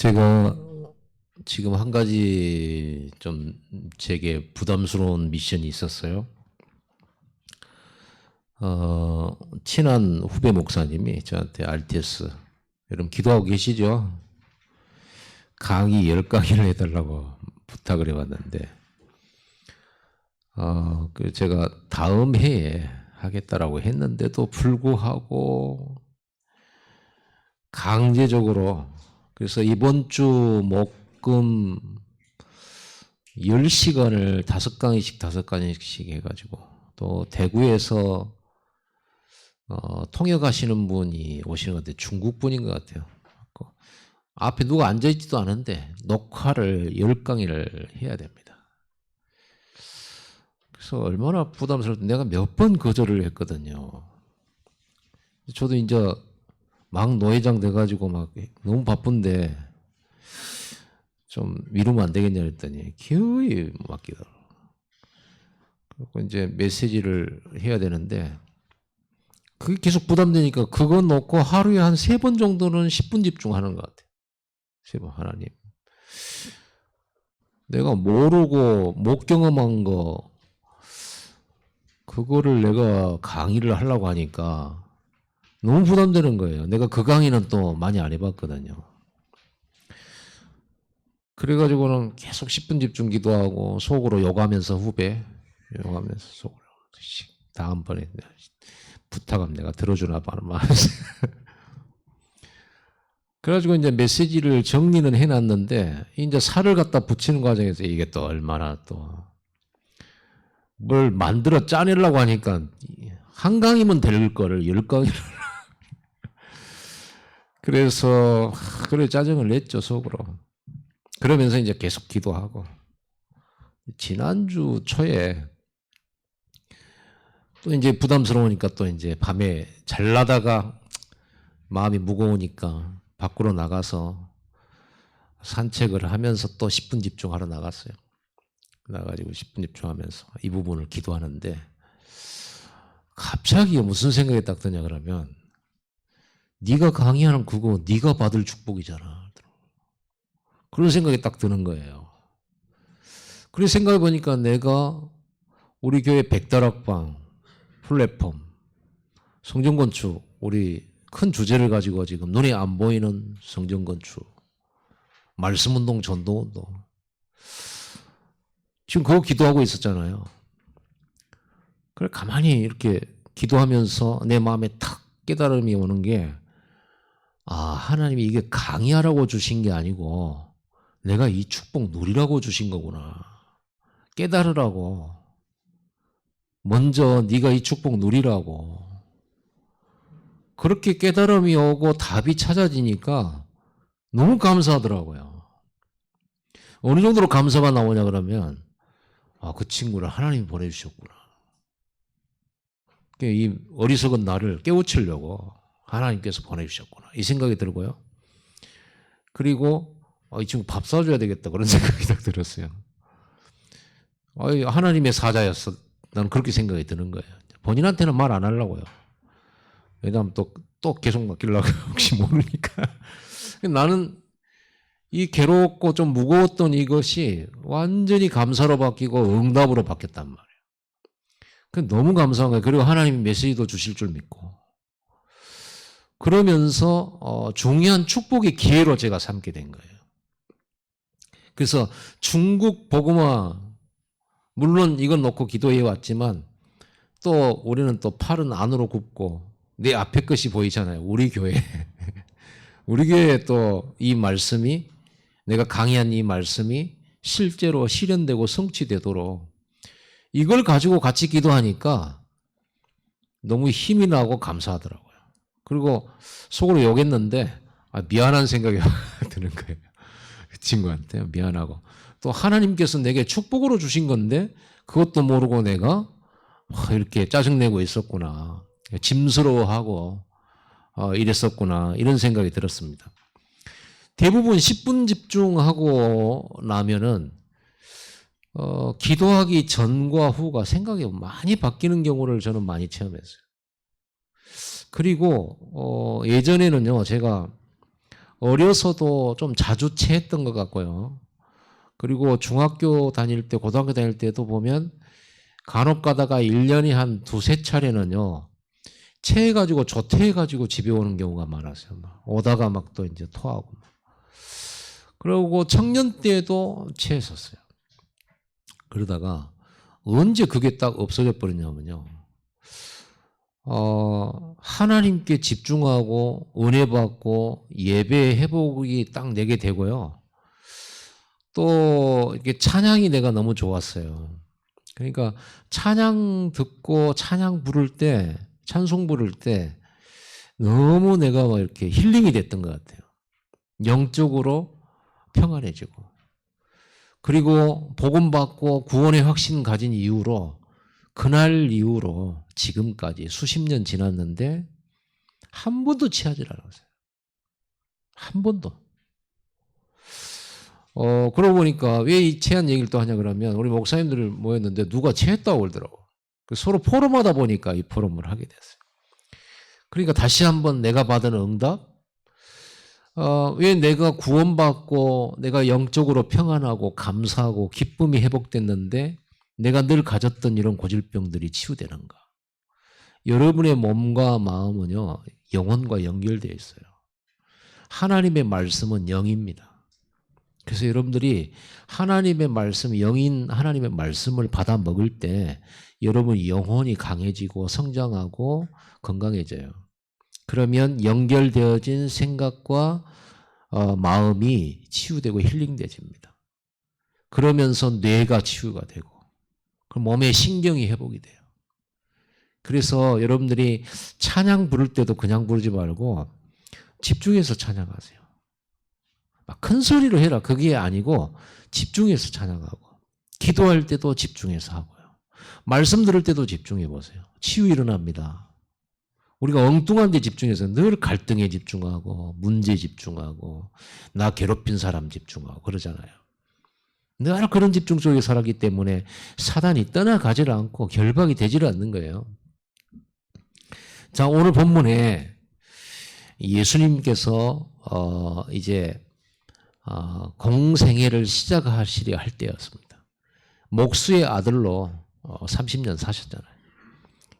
제가 지금 한 가지 좀 제게 부담스러운 미션이 있었어요. 친한 후배 목사님이 저한테 RTS, 여러분 기도하고 계시죠? 강의 10강의를 해달라고 부탁을 해왔는데, 제가 다음 해에 하겠다라고 했는데도 불구하고 강제적으로, 그래서 이번 주 목금 10시간을 5강의씩 해가지고, 또 대구에서 통역하시는 분이 오시는 것 같아요. 중국 분인 것 같아요. 앞에 누가 앉아있지도 않은데 녹화를 10강의를 해야 됩니다. 그래서 얼마나 부담스러운데, 내가 몇 번 거절을 했거든요. 저도 이제 막 노회장 돼가지고 막 너무 바쁜데 좀 미루면 안 되겠냐 했더니 기어이 맡기더라고요. 그리고 이제 메시지를 해야 되는데 그게 계속 부담되니까 그거 놓고 하루에 한 3번 정도는 10분 집중하는 것 같아요. 3번. 하나님, 내가 모르고 못 경험한 거 그거를 내가 강의를 하려고 하니까 너무 부담되는 거예요. 내가 그 강의는 또 많이 안 해봤거든요. 그래가지고는 계속 10분 집중 기도하고 속으로 욕하면서 욕하면서 속으로 다음번에 부탁하면 내가 들어주나 봐라. 그래가지고 이제 메시지를 정리는 해놨는데 이제 살을 갖다 붙이는 과정에서 이게 또 얼마나 또 뭘 만들어 짜내려고 하니까 한 강이면 될 거를 10강이를 그래서 그래 짜증을 냈죠, 속으로. 그러면서 이제 계속 기도하고, 지난주 초에 또 이제 부담스러우니까 또 이제 밤에 잘라다가 마음이 무거우니까 밖으로 나가서 산책을 하면서 또 10분 집중하러 나갔어요. 나가지고 10분 집중하면서 이 부분을 기도하는데 갑자기 무슨 생각이 딱 드냐 그러면, 네가 강의하는 그거 네가 받을 축복이잖아. 그런 생각이 딱 드는 거예요. 그래서 생각해 보니까 내가 우리 교회 백다락방, 플랫폼, 성전건축, 우리 큰 주제를 가지고 지금 눈에 안 보이는 성전건축, 말씀운동, 전도운동, 지금 그거 기도하고 있었잖아요. 그래 가만히 이렇게 기도하면서 내 마음에 탁 깨달음이 오는 게, 하나님이 이게 강의하라고 주신 게 아니고 내가 이 축복 누리라고 주신 거구나. 깨달으라고. 먼저 네가 이 축복 누리라고. 그렇게 깨달음이 오고 답이 찾아지니까 너무 감사하더라고요. 어느 정도로 감사가 나오냐 그러면, 그 친구를 하나님이 보내주셨구나. 이 어리석은 나를 깨우치려고 하나님께서 보내주셨구나, 이 생각이 들고요. 그리고 이 친구 밥 사줘야 되겠다, 그런 생각이 딱 들었어요. 하나님의 사자였어. 나는 그렇게 생각이 드는 거예요. 본인한테는 말 안 하려고요. 왜냐하면 또 계속 맡기려고 혹시 모르니까. 나는 이 괴롭고 좀 무거웠던 이것이 완전히 감사로 바뀌고 응답으로 바뀌었단 말이에요. 너무 감사한 거예요. 그리고 하나님이 메시지도 주실 줄 믿고. 그러면서 중요한 축복의 기회로 제가 삼게 된 거예요. 그래서 중국 복음화, 물론 이건 놓고 기도해 왔지만 또 우리는 또 팔은 안으로 굽고 내 앞에 것이 보이잖아요. 우리 교회. 우리 교회에 또 이 말씀이, 내가 강의한 이 말씀이 실제로 실현되고 성취되도록 이걸 가지고 같이 기도하니까 너무 힘이 나고 감사하더라고요. 그리고 속으로 욕했는데 미안한 생각이 드는 거예요. 그 친구한테 미안하고, 또 하나님께서 내게 축복으로 주신 건데 그것도 모르고 내가 이렇게 짜증내고 있었구나, 짐스러워하고 이랬었구나, 이런 생각이 들었습니다. 대부분 10분 집중하고 나면은 기도하기 전과 후가 생각이 많이 바뀌는 경우를 저는 많이 체험했어요. 그리고 예전에는요, 제가 어려서도 좀 자주 체했던 것 같고요. 그리고 중학교 다닐 때, 고등학교 다닐 때도 보면 간혹 가다가 1년에 한 두세 차례는요, 체해가지고 조퇴해가지고 집에 오는 경우가 많았어요. 막 오다가 막 또 이제 토하고. 그리고 청년 때도 체했었어요. 그러다가 언제 그게 딱 없어져 버렸냐면요. 하나님께 집중하고 은혜 받고 예배 회복이 딱 내게 되고요. 또 이렇게 찬양이 내가 너무 좋았어요. 그러니까 찬양 듣고 찬양 부를 때, 찬송 부를 때 너무 내가 막 이렇게 힐링이 됐던 것 같아요. 영적으로 평안해지고. 그리고 복음 받고 구원의 확신 가진 이후로 그날 이후로 지금까지 수십 년 지났는데 한 번도 취하지 않았어요. 한 번도. 그러고 보니까 왜 이 체한 얘기를 또 하냐 그러면 우리 목사님들 모였는데 누가 체했다고 그러더라고. 서로 포럼하다 보니까 이 포럼을 하게 됐어요. 그러니까 다시 한번 내가 받은 응답, 왜 내가 구원받고 내가 영적으로 평안하고 감사하고 기쁨이 회복됐는데 내가 늘 가졌던 이런 고질병들이 치유되는가? 여러분의 몸과 마음은요, 영혼과 연결되어 있어요. 하나님의 말씀은 영입니다. 그래서 여러분들이 하나님의 말씀, 영인 하나님의 말씀을 받아 먹을 때 여러분 영혼이 강해지고 성장하고 건강해져요. 그러면 연결되어진 생각과 마음이 치유되고 힐링되집니다. 그러면서 뇌가 치유가 되고 그럼 몸의 신경이 회복이 돼요. 그래서 여러분들이 찬양 부를 때도 그냥 부르지 말고 집중해서 찬양하세요. 막 큰 소리로 해라. 그게 아니고 집중해서 찬양하고 기도할 때도 집중해서 하고요. 말씀 들을 때도 집중해 보세요. 치유 일어납니다. 우리가 엉뚱한 데 집중해서 늘 갈등에 집중하고 문제에 집중하고 나 괴롭힌 사람 집중하고 그러잖아요. 늘 그런 집중 속에 살았기 때문에 사단이 떠나가지를 않고 결박이 되지를 않는 거예요. 자, 오늘 본문에 예수님께서 이제 공생애를 시작하시려 할 때였습니다. 목수의 아들로 30년 사셨잖아요.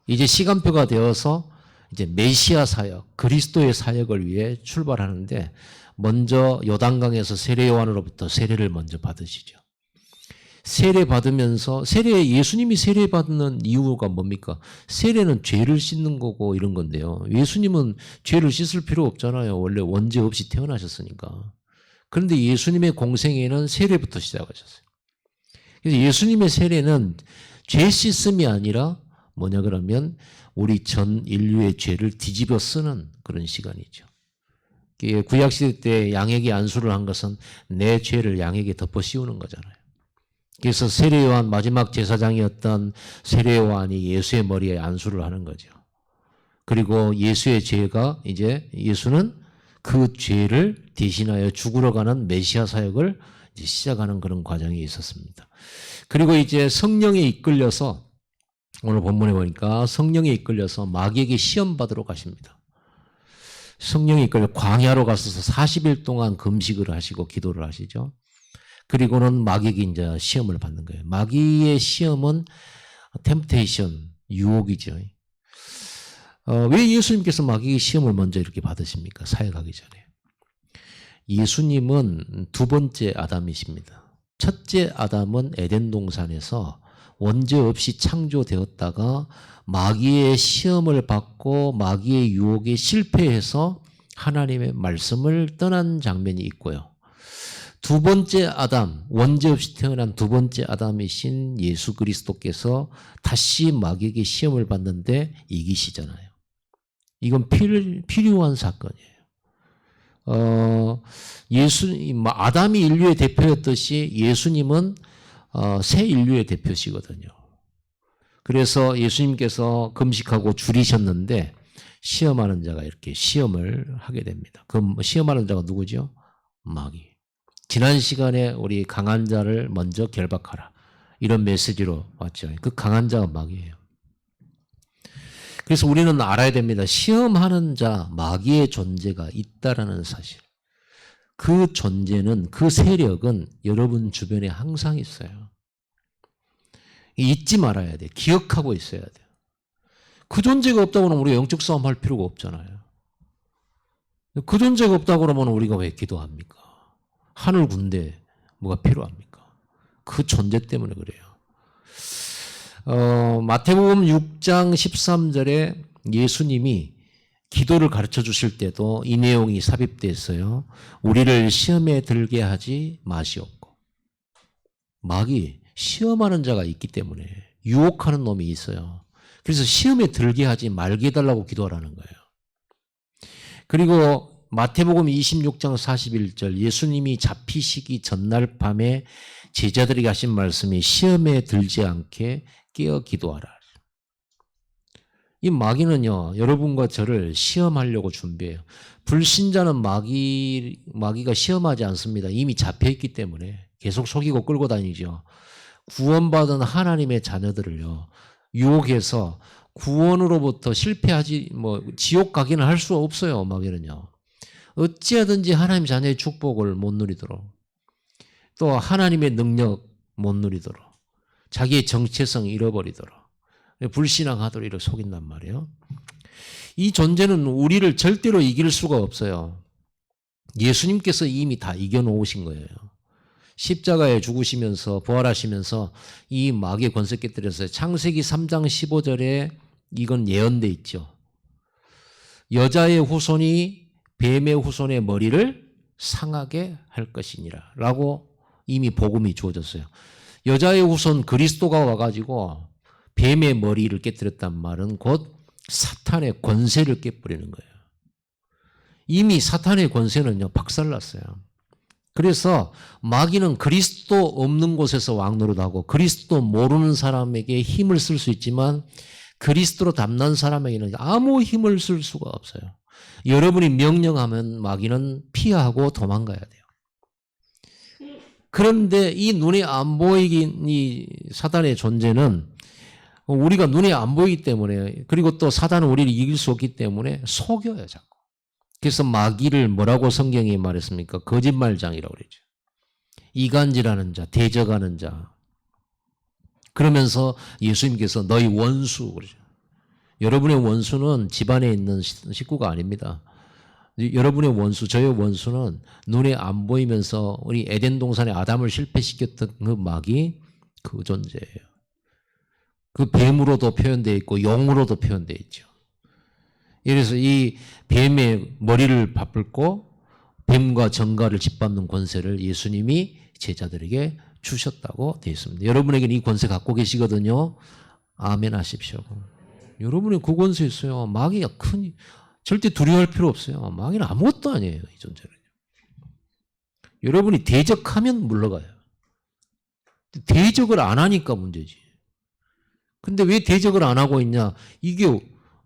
이제 시간표가 되어서 이제 메시아 사역, 그리스도의 사역을 위해 출발하는데 먼저 요단강에서 세례 요한으로부터 세례를 먼저 받으시죠. 세례 받으면서 예수님이 세례 받는 이유가 뭡니까? 세례는 죄를 씻는 거고 이런 건데요. 예수님은 죄를 씻을 필요 없잖아요. 원래 원죄 없이 태어나셨으니까. 그런데 예수님의 공생애는 세례부터 시작하셨어요. 그래서 예수님의 세례는 죄 씻음이 아니라 뭐냐 그러면 우리 전 인류의 죄를 뒤집어 쓰는 그런 시간이죠. 구약시대 때 양에게 안수를 한 것은 내 죄를 양에게 덮어 씌우는 거잖아요. 그래서 세례요한 마지막 제사장이었던 세례요한이 예수의 머리에 안수를 하는 거죠. 그리고 예수의 죄가 이제 예수는 그 죄를 대신하여 죽으러 가는 메시아 사역을 이제 시작하는 그런 과정이 있었습니다. 그리고 이제 성령에 이끌려서 오늘 본문에 보니까 성령에 이끌려서 마귀에게 시험 받으러 가십니다. 성령에 이끌려 광야로 가셔서 40일 동안 금식을 하시고 기도를 하시죠. 그리고는 마귀에게 이제 시험을 받는 거예요. 마귀의 시험은 템테이션, 유혹이죠. 왜 예수님께서 마귀의 시험을 먼저 이렇게 받으십니까? 사역하기 전에. 예수님은 두 번째 아담이십니다. 첫째 아담은 에덴 동산에서 원죄 없이 창조되었다가 마귀의 시험을 받고 마귀의 유혹에 실패해서 하나님의 말씀을 떠난 장면이 있고요. 두 번째 아담, 원죄 없이 태어난 두 번째 아담이신 예수 그리스도께서 다시 마귀에게 시험을 받는데 이기시잖아요. 이건 필요한 사건이에요. 아담이 인류의 대표였듯이 예수님은 새 인류의 대표시거든요. 그래서 예수님께서 금식하고 줄이셨는데 시험하는 자가 이렇게 시험을 하게 됩니다. 그 시험하는 자가 누구죠? 마귀. 지난 시간에 우리 강한 자를 먼저 결박하라. 이런 메시지로 왔죠. 그 강한 자가 마귀예요. 그래서 우리는 알아야 됩니다. 시험하는 자, 마귀의 존재가 있다라는 사실. 그 존재는, 그 세력은 여러분 주변에 항상 있어요. 잊지 말아야 돼. 기억하고 있어야 돼요. 그 존재가 없다고 하면 우리가 영적 싸움 할 필요가 없잖아요. 그 존재가 없다고 그러면 우리가 왜 기도합니까? 하늘 군대 뭐가 필요합니까? 그 존재 때문에 그래요. 마태복음 6장 13절에 예수님이 기도를 가르쳐 주실 때도 이 내용이 삽입되어 있어요. 우리를 시험에 들게 하지 마시옵고. 마귀, 시험하는 자가 있기 때문에 유혹하는 놈이 있어요. 그래서 시험에 들게 하지 말게 해달라고 기도하라는 거예요. 그리고 마태복음 26장 41절 예수님이 잡히시기 전날 밤에 제자들에게 하신 말씀이 시험에 들지 않게 깨어 기도하라. 이 마귀는요, 여러분과 저를 시험하려고 준비해요. 불신자는 마귀가 시험하지 않습니다. 이미 잡혀있기 때문에 계속 속이고 끌고 다니죠. 구원받은 하나님의 자녀들을요, 유혹해서 구원으로부터 실패하지, 지옥 가기는 할 수 없어요, 마귀는요. 어찌하든지 하나님 자녀의 축복을 못 누리도록, 또 하나님의 능력 못 누리도록, 자기의 정체성 잃어버리도록, 불신앙하도록 이렇게 속인단 말이에요. 이 존재는 우리를 절대로 이길 수가 없어요. 예수님께서 이미 다 이겨놓으신 거예요. 십자가에 죽으시면서 부활하시면서 이 마귀의 권세 깨뜨렸어요. 창세기 3장 15절에 이건 예언돼 있죠. 여자의 후손이 뱀의 후손의 머리를 상하게 할 것이니라 라고 이미 복음이 주어졌어요. 여자의 후손 그리스도가 와가지고 뱀의 머리를 깨뜨렸단 말은 곧 사탄의 권세를 깨버리는 거예요. 이미 사탄의 권세는요, 박살났어요. 그래서 마귀는 그리스도 없는 곳에서 왕노릇하고 그리스도 모르는 사람에게 힘을 쓸 수 있지만 그리스도로 담난 사람에게는 아무 힘을 쓸 수가 없어요. 여러분이 명령하면 마귀는 피하고 도망가야 돼요. 그런데 이 눈에 안 보이긴 이 사단의 존재는 우리가 눈에 안 보이기 때문에, 그리고 또 사단은 우리를 이길 수 없기 때문에 속여요, 자꾸. 그래서 마귀를 뭐라고 성경이 말했습니까? 거짓말장이라고 그러죠. 이간질하는 자, 대적하는 자. 그러면서 예수님께서 너희 원수 그러죠. 여러분의 원수는 집안에 있는 식구가 아닙니다. 여러분의 원수, 저의 원수는 눈에 안 보이면서 우리 에덴 동산에 아담을 실패시켰던 그 마귀, 그 존재예요. 그 뱀으로도 표현되어 있고 용으로도 표현되어 있죠. 그래서 이 뱀의 머리를 바뿔고 뱀과 정갈을 짓밟는 권세를 예수님이 제자들에게 주셨다고 되어 있습니다. 여러분에게는 이 권세 갖고 계시거든요. 아멘 하십시오. 여러분이 그 권세 있어요. 마귀가 절대 두려워할 필요 없어요. 마귀는 아무것도 아니에요, 이 존재는. 여러분이 대적하면 물러가요. 대적을 안 하니까 문제지. 근데 왜 대적을 안 하고 있냐? 이게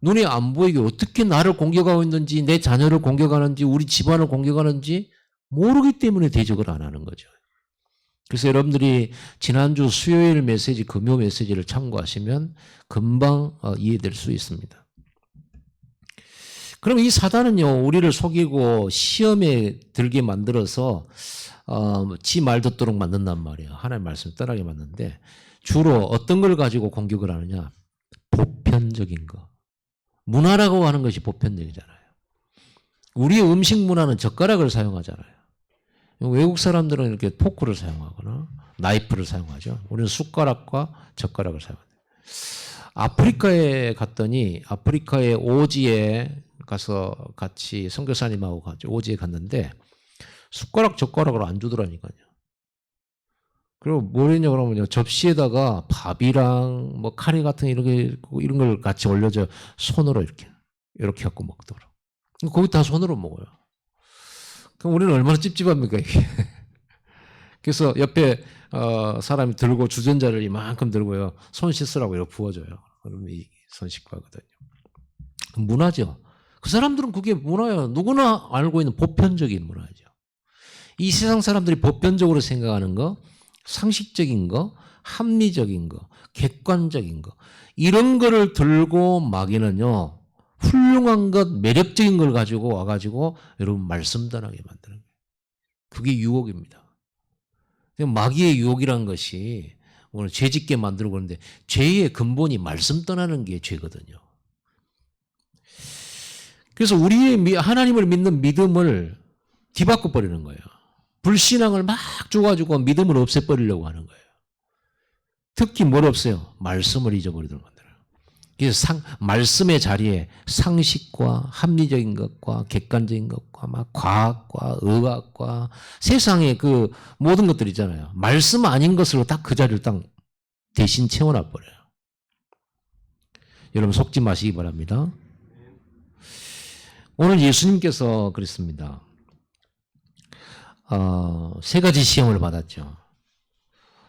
눈에 안 보이게 어떻게 나를 공격하고 있는지, 내 자녀를 공격하는지, 우리 집안을 공격하는지 모르기 때문에 대적을 안 하는 거죠. 그래서 여러분들이 지난주 수요일 메시지, 금요 메시지를 참고하시면 금방 이해될 수 있습니다. 그럼 이 사단은요, 우리를 속이고 시험에 들게 만들어서 지 말 듣도록 만든단 말이에요. 하나님의 말씀 떠나게 만드는데 주로 어떤 걸 가지고 공격을 하느냐? 보편적인 거. 문화라고 하는 것이 보편적이잖아요. 우리의 음식 문화는 젓가락을 사용하잖아요. 외국 사람들은 이렇게 포크를 사용하거나 나이프를 사용하죠. 우리는 숟가락과 젓가락을 사용합니다. 아프리카에 갔더니 아프리카의 오지에 가서 같이 선교사님하고 같이 오지에 갔는데 숟가락 젓가락으로 안 주더라니까요. 그리고 뭘 했냐 그러면요, 접시에다가 밥이랑 뭐 카레 같은 이런 걸 같이 올려줘. 손으로 이렇게 갖고 먹더라고. 거기 다 손으로 먹어요. 그럼 우리는 얼마나 찝찝합니까 이게. 그래서 옆에 사람이 들고 주전자를 이만큼 들고요, 손 씻으라고 이렇게 부어줘요. 그러면 이 손 씻고 하거든요. 문화죠. 그 사람들은 그게 문화예요. 누구나 알고 있는 보편적인 문화죠. 이 세상 사람들이 보편적으로 생각하는 거, 상식적인 거, 합리적인 거, 객관적인 거, 이런 거를 들고 마귀는요, 훌륭한 것, 매력적인 걸 가지고 와가지고 여러분 말씀 전하게 만드는 거예요. 그게 유혹입니다. 마귀의 유혹이라는 것이 오늘 죄짓게 만들고 그러는데 죄의 근본이 말씀 떠나는 게 죄거든요. 그래서 우리의 하나님을 믿는 믿음을 뒤바꿔 버리는 거예요. 불신앙을 막 줘가지고 믿음을 없애버리려고 하는 거예요. 특히 뭘 없어요? 말씀을 잊어버리도록 만들어요. 그래서 말씀의 자리에 상식과 합리적인 것과 객관적인 것과 막 과학과 의학과 세상의 그 모든 것들 있잖아요. 말씀 아닌 것으로 딱 그 자리를 딱 대신 채워놔 버려요. 여러분 속지 마시기 바랍니다. 오늘 예수님께서 그랬습니다. 세 가지 시험을 받았죠.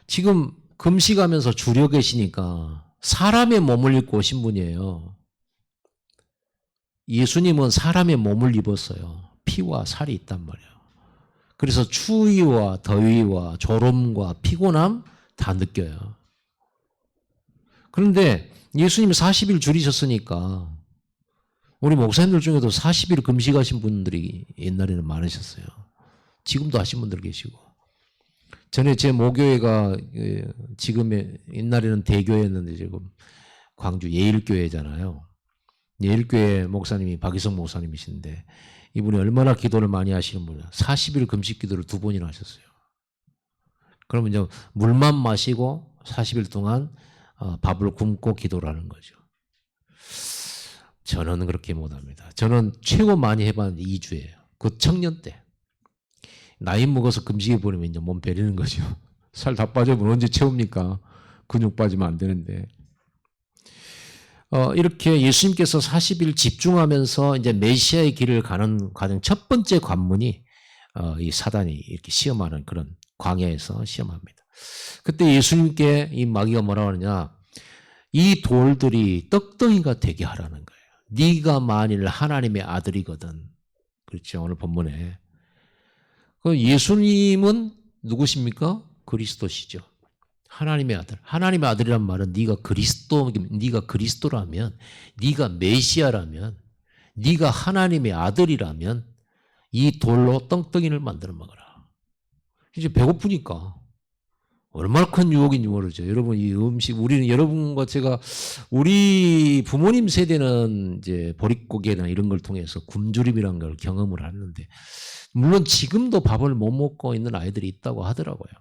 지금 금식하면서 주려 계시니까 사람의 몸을 입고 오신 분이에요. 예수님은 사람의 몸을 입었어요. 피와 살이 있단 말이에요. 그래서 추위와 더위와 졸음과 피곤함 다 느껴요. 그런데 예수님이 40일 줄이셨으니까 우리 목사님들 중에도 40일 금식하신 분들이 옛날에는 많으셨어요. 지금도 하신 분들 계시고. 전에 제 모교회가 지금의 옛날에는 대교회였는데 지금 광주 예일교회잖아요. 예일교회 목사님이 박희성 목사님이신데 이분이 얼마나 기도를 많이 하시는 분이야. 40일 금식 기도를 2번이나 하셨어요. 그러면 이제 물만 마시고 40일 동안 밥을 굶고 기도를 하는 거죠. 저는 그렇게 못합니다. 저는 최고 많이 해봤는데 2주예요. 그 청년 때. 나이 먹어서 금식해 버리면 이제 몸 베리는 거죠. 살 다 빠져면 언제 채웁니까? 근육 빠지면 안 되는데. 이렇게 예수님께서 40일 집중하면서 이제 메시아의 길을 가는 과정 첫 번째 관문이 이 사단이 이렇게 시험하는 그런 광야에서 시험합니다. 그때 예수님께 이 마귀가 뭐라고 하느냐? 이 돌들이 떡덩이가 되게 하라는 거예요. 네가 만일 하나님의 아들이거든. 그렇죠. 오늘 본문에. 예수님은 누구십니까? 그리스도시죠. 하나님의 아들. 하나님의 아들이란 말은 네가 그리스도라면, 네가 메시아라면, 네가 하나님의 아들이라면 이 돌로 떡덩이를 만들어 먹어라. 이제 배고프니까 얼마나 큰 유혹인지 모르죠. 여러분 이 음식 우리는 여러분과 제가 우리 부모님 세대는 이제 보릿고개나 이런 걸 통해서 굶주림이라는 걸 경험을 하는데 물론 지금도 밥을 못 먹고 있는 아이들이 있다고 하더라고요.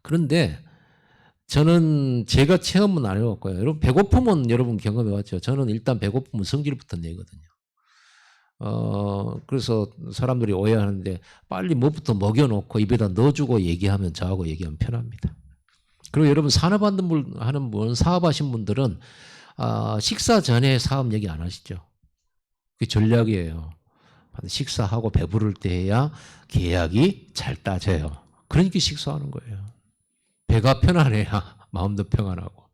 그런데 저는 제가 체험은 안 해봤고요. 여러분 배고픔은 여러분 경험해봤죠. 저는 일단 배고픔은 성질부터 내거든요. 그래서 사람들이 오해하는데 빨리 뭐부터 먹여놓고 입에다 넣어주고 얘기하면 저하고 얘기하면 편합니다. 그리고 여러분 산업하는 분, 사업하신 분들은 식사 전에 사업 얘기 안 하시죠. 그게 전략이에요. 식사하고 배부를 때 해야 계약이 잘 따져요. 그러니까 식사하는 거예요. 배가 편안해야 마음도 평안하고.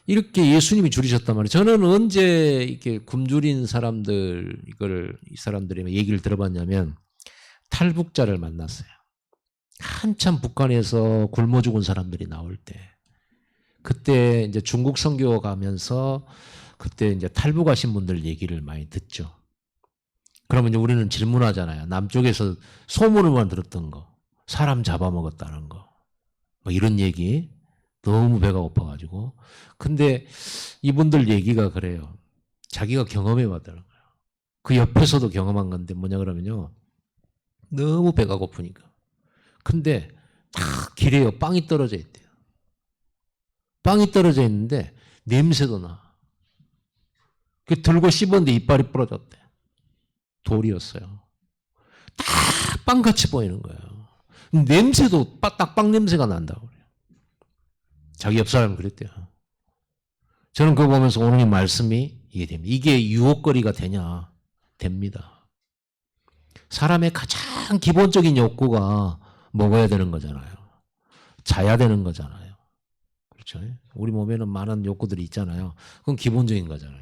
이렇게 예수님이 줄이셨단 말이에요. 저는 언제 이렇게 굶주린 사람들, 이 사람들의 얘기를 들어봤냐면, 탈북자를 만났어요. 한참 북한에서 굶어 죽은 사람들이 나올 때. 그때 이제 중국 선교 가면서, 그때 이제 탈북하신 분들 얘기를 많이 듣죠. 그러면 이제 우리는 질문하잖아요. 남쪽에서 소문을만 들었던 거. 사람 잡아먹었다는 거. 뭐 이런 얘기. 너무 배가 고파가지고. 근데 이분들 얘기가 그래요. 자기가 경험해봤다는 거예요. 그 옆에서도 경험한 건데 뭐냐 그러면요. 너무 배가 고프니까. 근데 딱 길에요. 빵이 떨어져 있대요. 빵이 떨어져 있는데 냄새도 나. 그 들고 씹었는데 이빨이 부러졌대. 돌이었어요. 딱 빵같이 보이는 거예요. 냄새도 딱 빵 냄새가 난다고 그래요. 자기 옆 사람은 그랬대요. 저는 그거 보면서 오늘 이 말씀이 이해됩니다. 이게 유혹거리가 되냐? 됩니다. 사람의 가장 기본적인 욕구가 먹어야 되는 거잖아요. 자야 되는 거잖아요. 그렇죠? 우리 몸에는 많은 욕구들이 있잖아요. 그건 기본적인 거잖아요.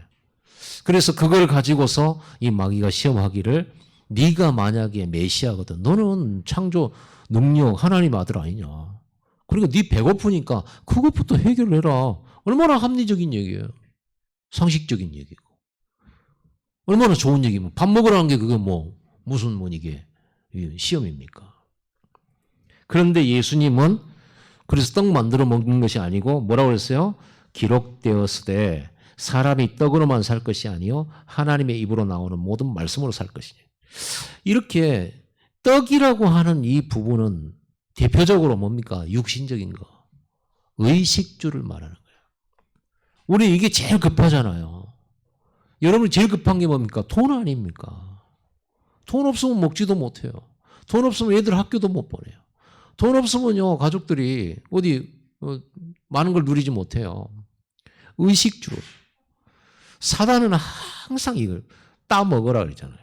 그래서 그걸 가지고서 이 마귀가 시험하기를 네가 만약에 메시아거든. 너는 창조 능력 하나님 아들 아니냐. 그러니까 네 배고프니까 그것부터 해결해라. 얼마나 합리적인 얘기예요. 상식적인 얘기고. 얼마나 좋은 얘기면 밥 먹으라는 게 그게 뭐 무슨 이게 시험입니까? 그런데 예수님은 그래서 떡 만들어 먹는 것이 아니고 뭐라고 그랬어요? 기록되었으되 사람이 떡으로만 살 것이 아니요 하나님의 입으로 나오는 모든 말씀으로 살 것이니. 이렇게 떡이라고 하는 이 부분은 대표적으로 뭡니까? 육신적인 거. 의식주를 말하는 거예요. 우리 이게 제일 급하잖아요. 여러분이 제일 급한 게 뭡니까? 돈 아닙니까? 돈 없으면 먹지도 못해요. 돈 없으면 애들 학교도 못 보내요. 돈 없으면요, 가족들이 어디 많은 걸 누리지 못해요. 의식주. 사단은 항상 이걸 따먹으라 그랬잖아요.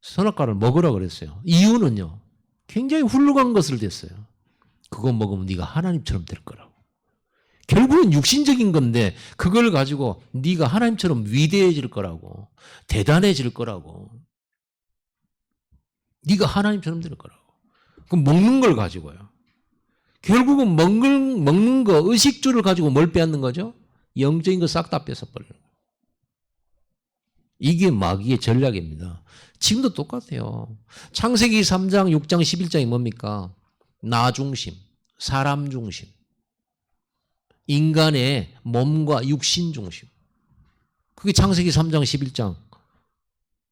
선악과를 먹으라 그랬어요. 이유는요, 굉장히 훌륭한 것을 댔어요. 그거 먹으면 네가 하나님처럼 될 거라고. 결국은 육신적인 건데 그걸 가지고 네가 하나님처럼 위대해질 거라고, 대단해질 거라고, 네가 하나님처럼 될 거라고. 그럼 먹는 걸 가지고요. 결국은 먹는 거, 의식주를 가지고 뭘 빼앗는 거죠? 영적인 거 싹 다 뺏어버리는 거예요. 이게 마귀의 전략입니다. 지금도 똑같아요. 창세기 3장, 6장, 11장이 뭡니까? 나 중심, 사람 중심, 인간의 몸과 육신 중심. 그게 창세기 3장, 11장,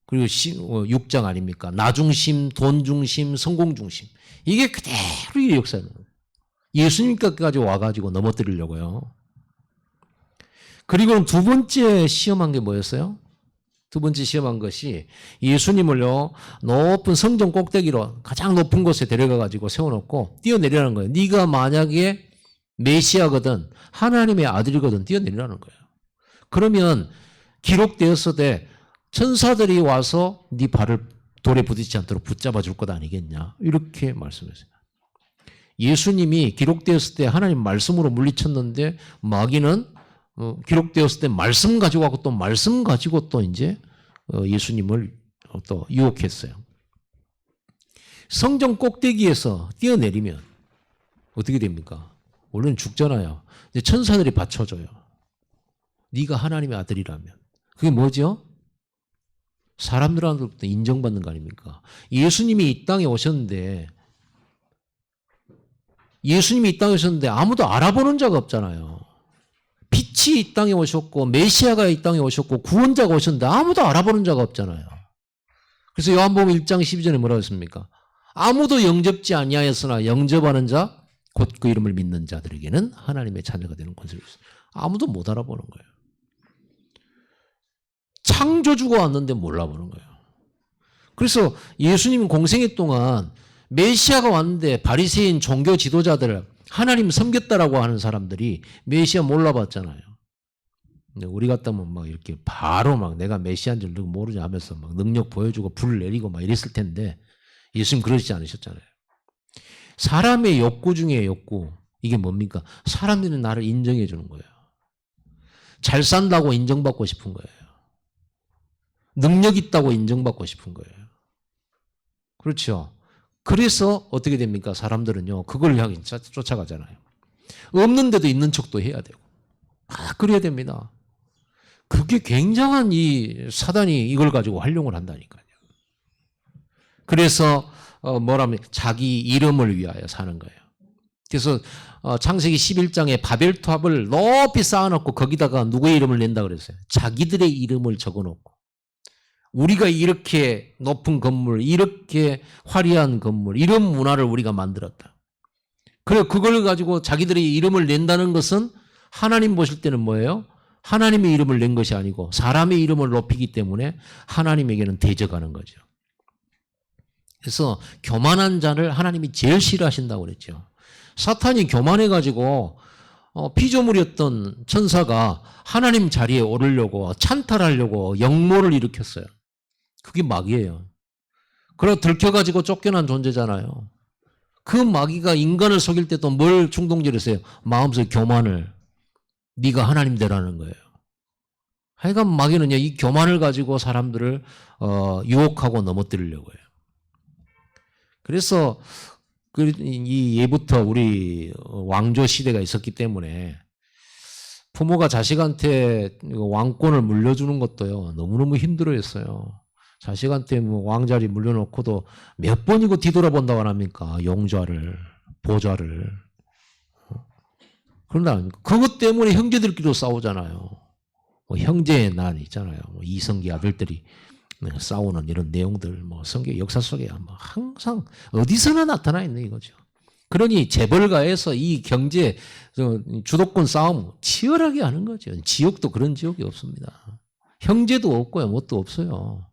그리고 6장 아닙니까? 나 중심, 돈 중심, 성공 중심. 이게 그대로 역사는 예수님께까지 와가지고 넘어뜨리려고요. 그리고 두 번째 시험한 게 뭐였어요? 두 번째 시험한 것이 예수님을요, 높은 성전 꼭대기로 가장 높은 곳에 데려가가지고 세워놓고 뛰어내리라는 거예요. 네가 만약에 메시아거든, 하나님의 아들이거든 뛰어내리라는 거예요. 그러면 기록되었을 때 천사들이 와서 네 발을 돌에 부딪히지 않도록 붙잡아 줄 것 아니겠냐, 이렇게 말씀했어요. 예수님이 기록되었을 때 하나님 말씀으로 물리쳤는데 마귀는 기록되었을 때 말씀 가지고 하고 또 말씀 가지고 또 이제 예수님을 또 유혹했어요. 성전 꼭대기에서 뛰어내리면 어떻게 됩니까? 원래는 죽잖아요. 이제 천사들이 받쳐줘요. 네가 하나님의 아들이라면. 그게 뭐죠? 사람들한테부터 인정받는 거 아닙니까? 예수님이 이 땅에 오셨는데 아무도 알아보는 자가 없잖아요. 빛이 이 땅에 오셨고 메시아가 이 땅에 오셨고 구원자가 오셨는데 아무도 알아보는 자가 없잖아요. 그래서 요한복음 1장 12절에 뭐라고 했습니까? 아무도 영접지 아니하였으나 영접하는 자 곧 그 이름을 믿는 자들에게는 하나님의 자녀가 되는 권세를 줬어요. 아무도 못 알아보는 거예요. 창조주가 왔는데 몰라보는 거예요. 그래서 예수님은 공생애 동안 메시아가 왔는데 바리새인 종교 지도자들, 하나님 섬겼다라고 하는 사람들이 메시아 몰라봤잖아요. 우리 같다면 막 이렇게 바로 막 내가 메시아인 줄 누구 모르냐 하면서 막 능력 보여주고 불 내리고 막 이랬을 텐데 예수님 그러시지 않으셨잖아요. 사람의 욕구 중에 욕구, 이게 뭡니까? 사람들이 나를 인정해 주는 거예요. 잘 산다고 인정받고 싶은 거예요. 능력 있다고 인정받고 싶은 거예요. 그렇죠. 그래서 어떻게 됩니까? 사람들은요, 그걸 향해 쫓아가잖아요. 없는데도 있는 척도 해야 되고. 그래야 됩니다. 그게 굉장한 이 사단이 이걸 가지고 활용을 한다니까요. 그래서 뭐라면 자기 이름을 위하여 사는 거예요. 그래서 창세기 11장에 바벨탑을 높이 쌓아놓고 거기다가 누구의 이름을 낸다 그랬어요? 자기들의 이름을 적어놓고. 우리가 이렇게 높은 건물, 이렇게 화려한 건물, 이런 문화를 우리가 만들었다. 그래, 그걸 가지고 자기들의 이름을 낸다는 것은 하나님 보실 때는 뭐예요? 하나님의 이름을 낸 것이 아니고 사람의 이름을 높이기 때문에 하나님에게는 대적하는 거죠. 그래서 교만한 자를 하나님이 제일 싫어하신다고 그랬죠. 사탄이 교만해가지고 피조물이었던 천사가 하나님 자리에 오르려고 찬탈하려고 역모를 일으켰어요. 그게 마귀예요. 그러고 들켜가지고 쫓겨난 존재잖아요. 그 마귀가 인간을 속일 때 또 뭘 충동질했어요? 마음속에 교만을. 네가 하나님 되라는 거예요. 하여간 마귀는요, 이 교만을 가지고 사람들을 유혹하고 넘어뜨리려고 해요. 그래서 이 예부터 우리 왕조 시대가 있었기 때문에 부모가 자식한테 왕권을 물려주는 것도요, 너무너무 힘들어했어요. 자식한테 뭐 왕자리 물려놓고도 몇 번이고 뒤돌아본다고 안 합니까? 용좌를, 보좌를. 그런다 아닙니까? 그것 때문에 형제들끼리도 싸우잖아요. 뭐 형제의 난 있잖아요. 뭐 이성기 아들들이 싸우는 이런 내용들, 뭐 성경 역사 속에 뭐 항상 어디서나 나타나 있는 이거죠. 그러니 재벌가에서 이 경제 주도권 싸움 치열하게 하는 거죠. 지옥도 그런 지옥이 없습니다. 형제도 없고요, 뭣도 없어요.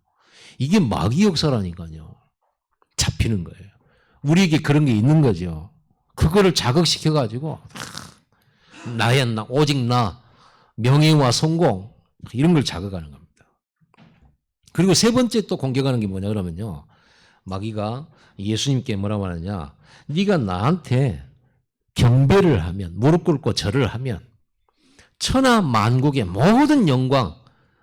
이게 마귀 역사라니까요. 잡히는 거예요. 우리에게 그런 게 있는 거죠. 그거를 자극시켜가지고 나의 나, 오직 나, 명예와 성공 이런 걸 자극하는 겁니다. 그리고 세 번째 또 공격하는 게 뭐냐 그러면요. 마귀가 예수님께 뭐라고 하느냐. 네가 나한테 경배를 하면, 무릎 꿇고 절을 하면 천하 만국의 모든 영광,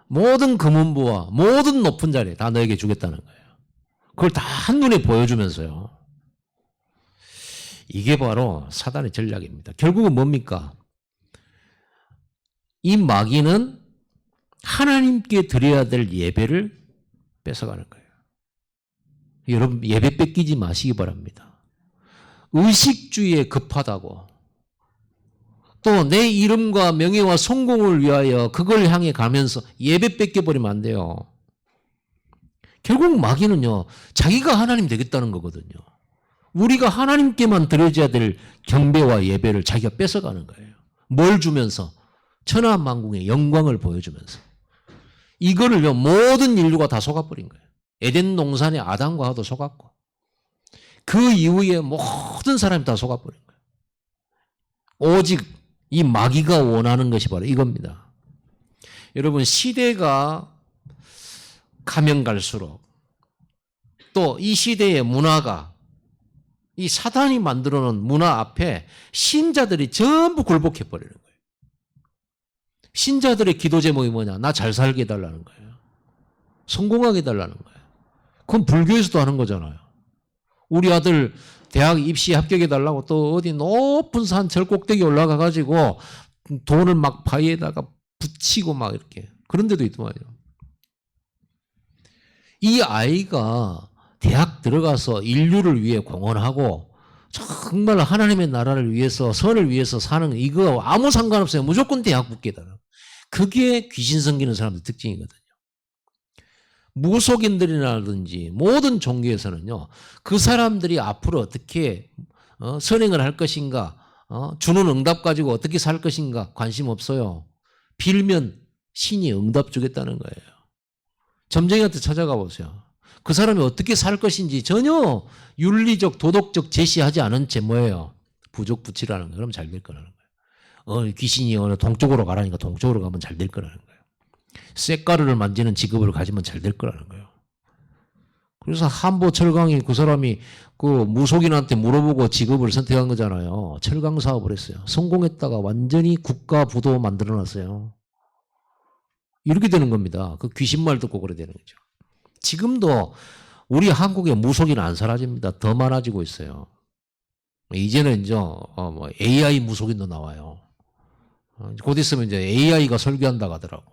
모든 금은부와 모든 높은 자리 다 너에게 주겠다는 거예요. 그걸 다 한눈에 보여주면서요. 이게 바로 사단의 전략입니다. 결국은 뭡니까? 이 마귀는 하나님께 드려야 될 예배를 뺏어가는 거예요. 여러분 예배 뺏기지 마시기 바랍니다. 의식주의에 급하다고 또 내 이름과 명예와 성공을 위하여 그걸 향해 가면서 예배 뺏겨버리면 안 돼요. 결국 마귀는요. 자기가 하나님 되겠다는 거거든요. 우리가 하나님께만 드려야 될 경배와 예배를 자기가 뺏어가는 거예요. 뭘 주면서? 천하 만국의 영광을 보여주면서. 이거를요. 모든 인류가 다 속아버린 거예요. 에덴 동산의 아담과 하도 속았고 그 이후에 모든 사람이 다 속아버린 거예요. 오직 이 마귀가 원하는 것이 바로 이겁니다. 여러분 시대가 가면 갈수록 또 이 시대의 문화가 이 사단이 만들어 놓은 문화 앞에 신자들이 전부 굴복해버리는 거예요. 신자들의 기도 제목이 뭐냐? 나 잘 살게 해달라는 거예요. 성공하게 해달라는 거예요. 그건 불교에서도 하는 거잖아요. 우리 아들 대학 입시 합격해달라고 또 어디 높은 산 절꼭대기 올라가가지고 돈을 막 바위에다가 붙이고 막 이렇게 그런 데도 있더만요. 이 아이가 대학 들어가서 인류를 위해 공헌하고 정말 하나님의 나라를 위해서 선을 위해서 사는 이거 아무 상관없어요. 무조건 대학 붙게 해달라. 그게 귀신 섬기는 사람들 특징이거든요. 무속인들이라든지 모든 종교에서는요. 그 사람들이 앞으로 어떻게 선행을 할 것인가 주는 응답 가지고 어떻게 살 것인가 관심 없어요. 빌면 신이 응답 주겠다는 거예요. 점쟁이한테 찾아가 보세요. 그 사람이 어떻게 살 것인지 전혀 윤리적 도덕적 제시하지 않은 채 뭐예요. 부족부치라는 거예요. 그럼 잘 될 거라는 거예요. 귀신이 어느 동쪽으로 가라니까 동쪽으로 가면 잘 될 거라는 거예요. 쇳가루를 만지는 직업을 가지면 잘 될 거라는 거예요. 그래서 한보 철강이 그 사람이 그 무속인한테 물어보고 직업을 선택한 거잖아요. 철강 사업을 했어요. 성공했다가 완전히 국가 부도 만들어 놨어요. 이렇게 되는 겁니다. 그 귀신말 듣고 그래 되는 거죠. 지금도 우리 한국에 무속인 안 사라집니다. 더 많아지고 있어요. 이제는 이제 뭐 AI 무속인도 나와요. 곧 있으면 이제 AI가 설교한다고 하더라고.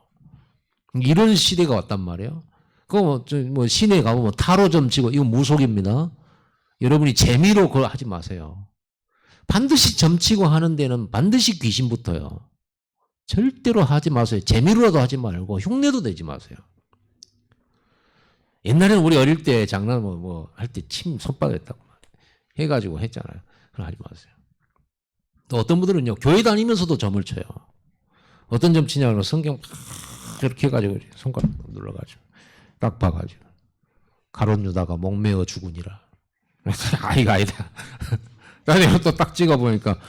이런 시대가 왔단 말이에요. 그거 뭐 시내에 가보면 타로 점 치고 이거 무속입니다. 여러분이 재미로 그걸 하지 마세요. 반드시 점치고 하는 데는 반드시 귀신 붙어요. 절대로 하지 마세요. 재미로라도 하지 말고 흉내도 내지 마세요. 옛날에는 우리 어릴 때 장난 뭐 할 때 침 손바닥에다가 해가지고 했잖아요. 그럼 하지 마세요. 또 어떤 분들은요 교회 다니면서도 점을 쳐요. 어떤 점 치냐면 성경 이렇게 해가지고 손가락 눌러가지고 딱 봐가지고 가롯 유다가 목매어 죽으니라. 아이가 아니다. 나중에 또 딱 찍어보니까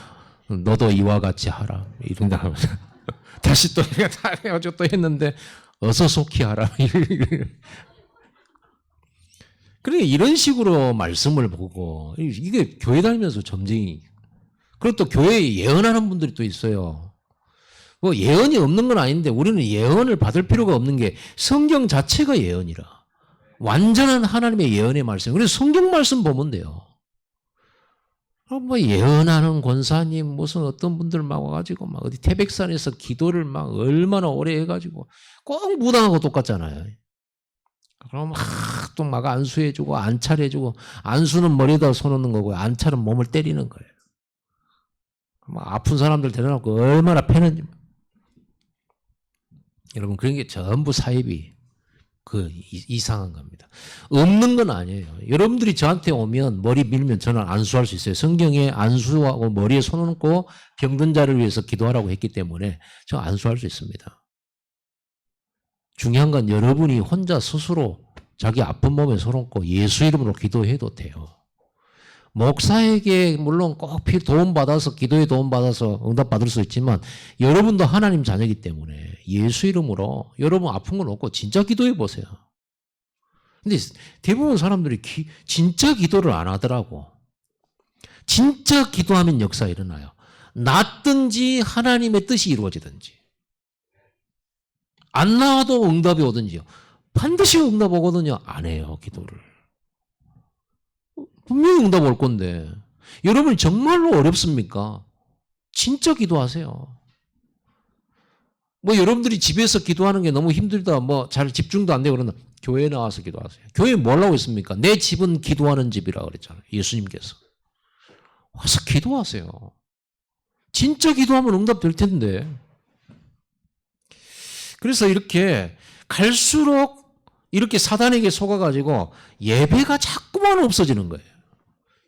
너도 이와 같이 하라 이런다 하면서 다시 또 해가지고 또 했는데 어서 속히 하라. 그러니까 이런 식으로 말씀을 보고 이게 교회 다니면서 점쟁이. 그리고 또 교회에 예언하는 분들이 또 있어요. 뭐 예언이 없는 건 아닌데 우리는 예언을 받을 필요가 없는 게 성경 자체가 예언이라. 완전한 하나님의 예언의 말씀. 그래서 성경 말씀 보면 돼요. 뭐 예언하는 권사님 무슨 어떤 분들 막 와가지고 막 어디 태백산에서 기도를 막 얼마나 오래 해가지고 꼭 무당하고 똑같잖아요. 그럼 또 막 안수해주고 안찰해주고, 안수는 머리에다 손 놓는 거고 안찰은 몸을 때리는 거예요. 아픈 사람들 데려놓고 얼마나 패는지. 여러분, 그런 게 전부 사입이 이상한 겁니다. 없는 건 아니에요. 여러분들이 저한테 오면 머리 밀면 저는 안수할 수 있어요. 성경에 안수하고 머리에 손을 얹고 병든 자를 위해서 기도하라고 했기 때문에 저 안수할 수 있습니다. 중요한 건 여러분이 혼자 스스로 자기 아픈 몸에 손 얹고 예수 이름으로 기도해도 돼요. 목사에게 물론 꼭 도움받아서, 기도에 도움받아서 응답받을 수 있지만 여러분도 하나님 자녀이기 때문에 예수 이름으로 여러분 아픈 건 없고 진짜 기도해 보세요. 근데 대부분 사람들이 진짜 기도를 안 하더라고. 진짜 기도하면 역사 일어나요. 낫든지 하나님의 뜻이 이루어지든지. 안 나와도 응답이 오든지요. 반드시 응답 오거든요. 안 해요, 기도를. 분명히 응답 올 건데. 여러분이 정말로 어렵습니까? 진짜 기도하세요. 여러분들이 집에서 기도하는 게 너무 힘들다, 잘 집중도 안 되고 그런다. 교회에 나와서 기도하세요. 교회에 뭘 하고 있습니까? 내 집은 기도하는 집이라고 그랬잖아요. 예수님께서. 와서 기도하세요. 진짜 기도하면 응답 될 텐데. 그래서 이렇게 갈수록 이렇게 사단에게 속아가지고 예배가 자꾸만 없어지는 거예요.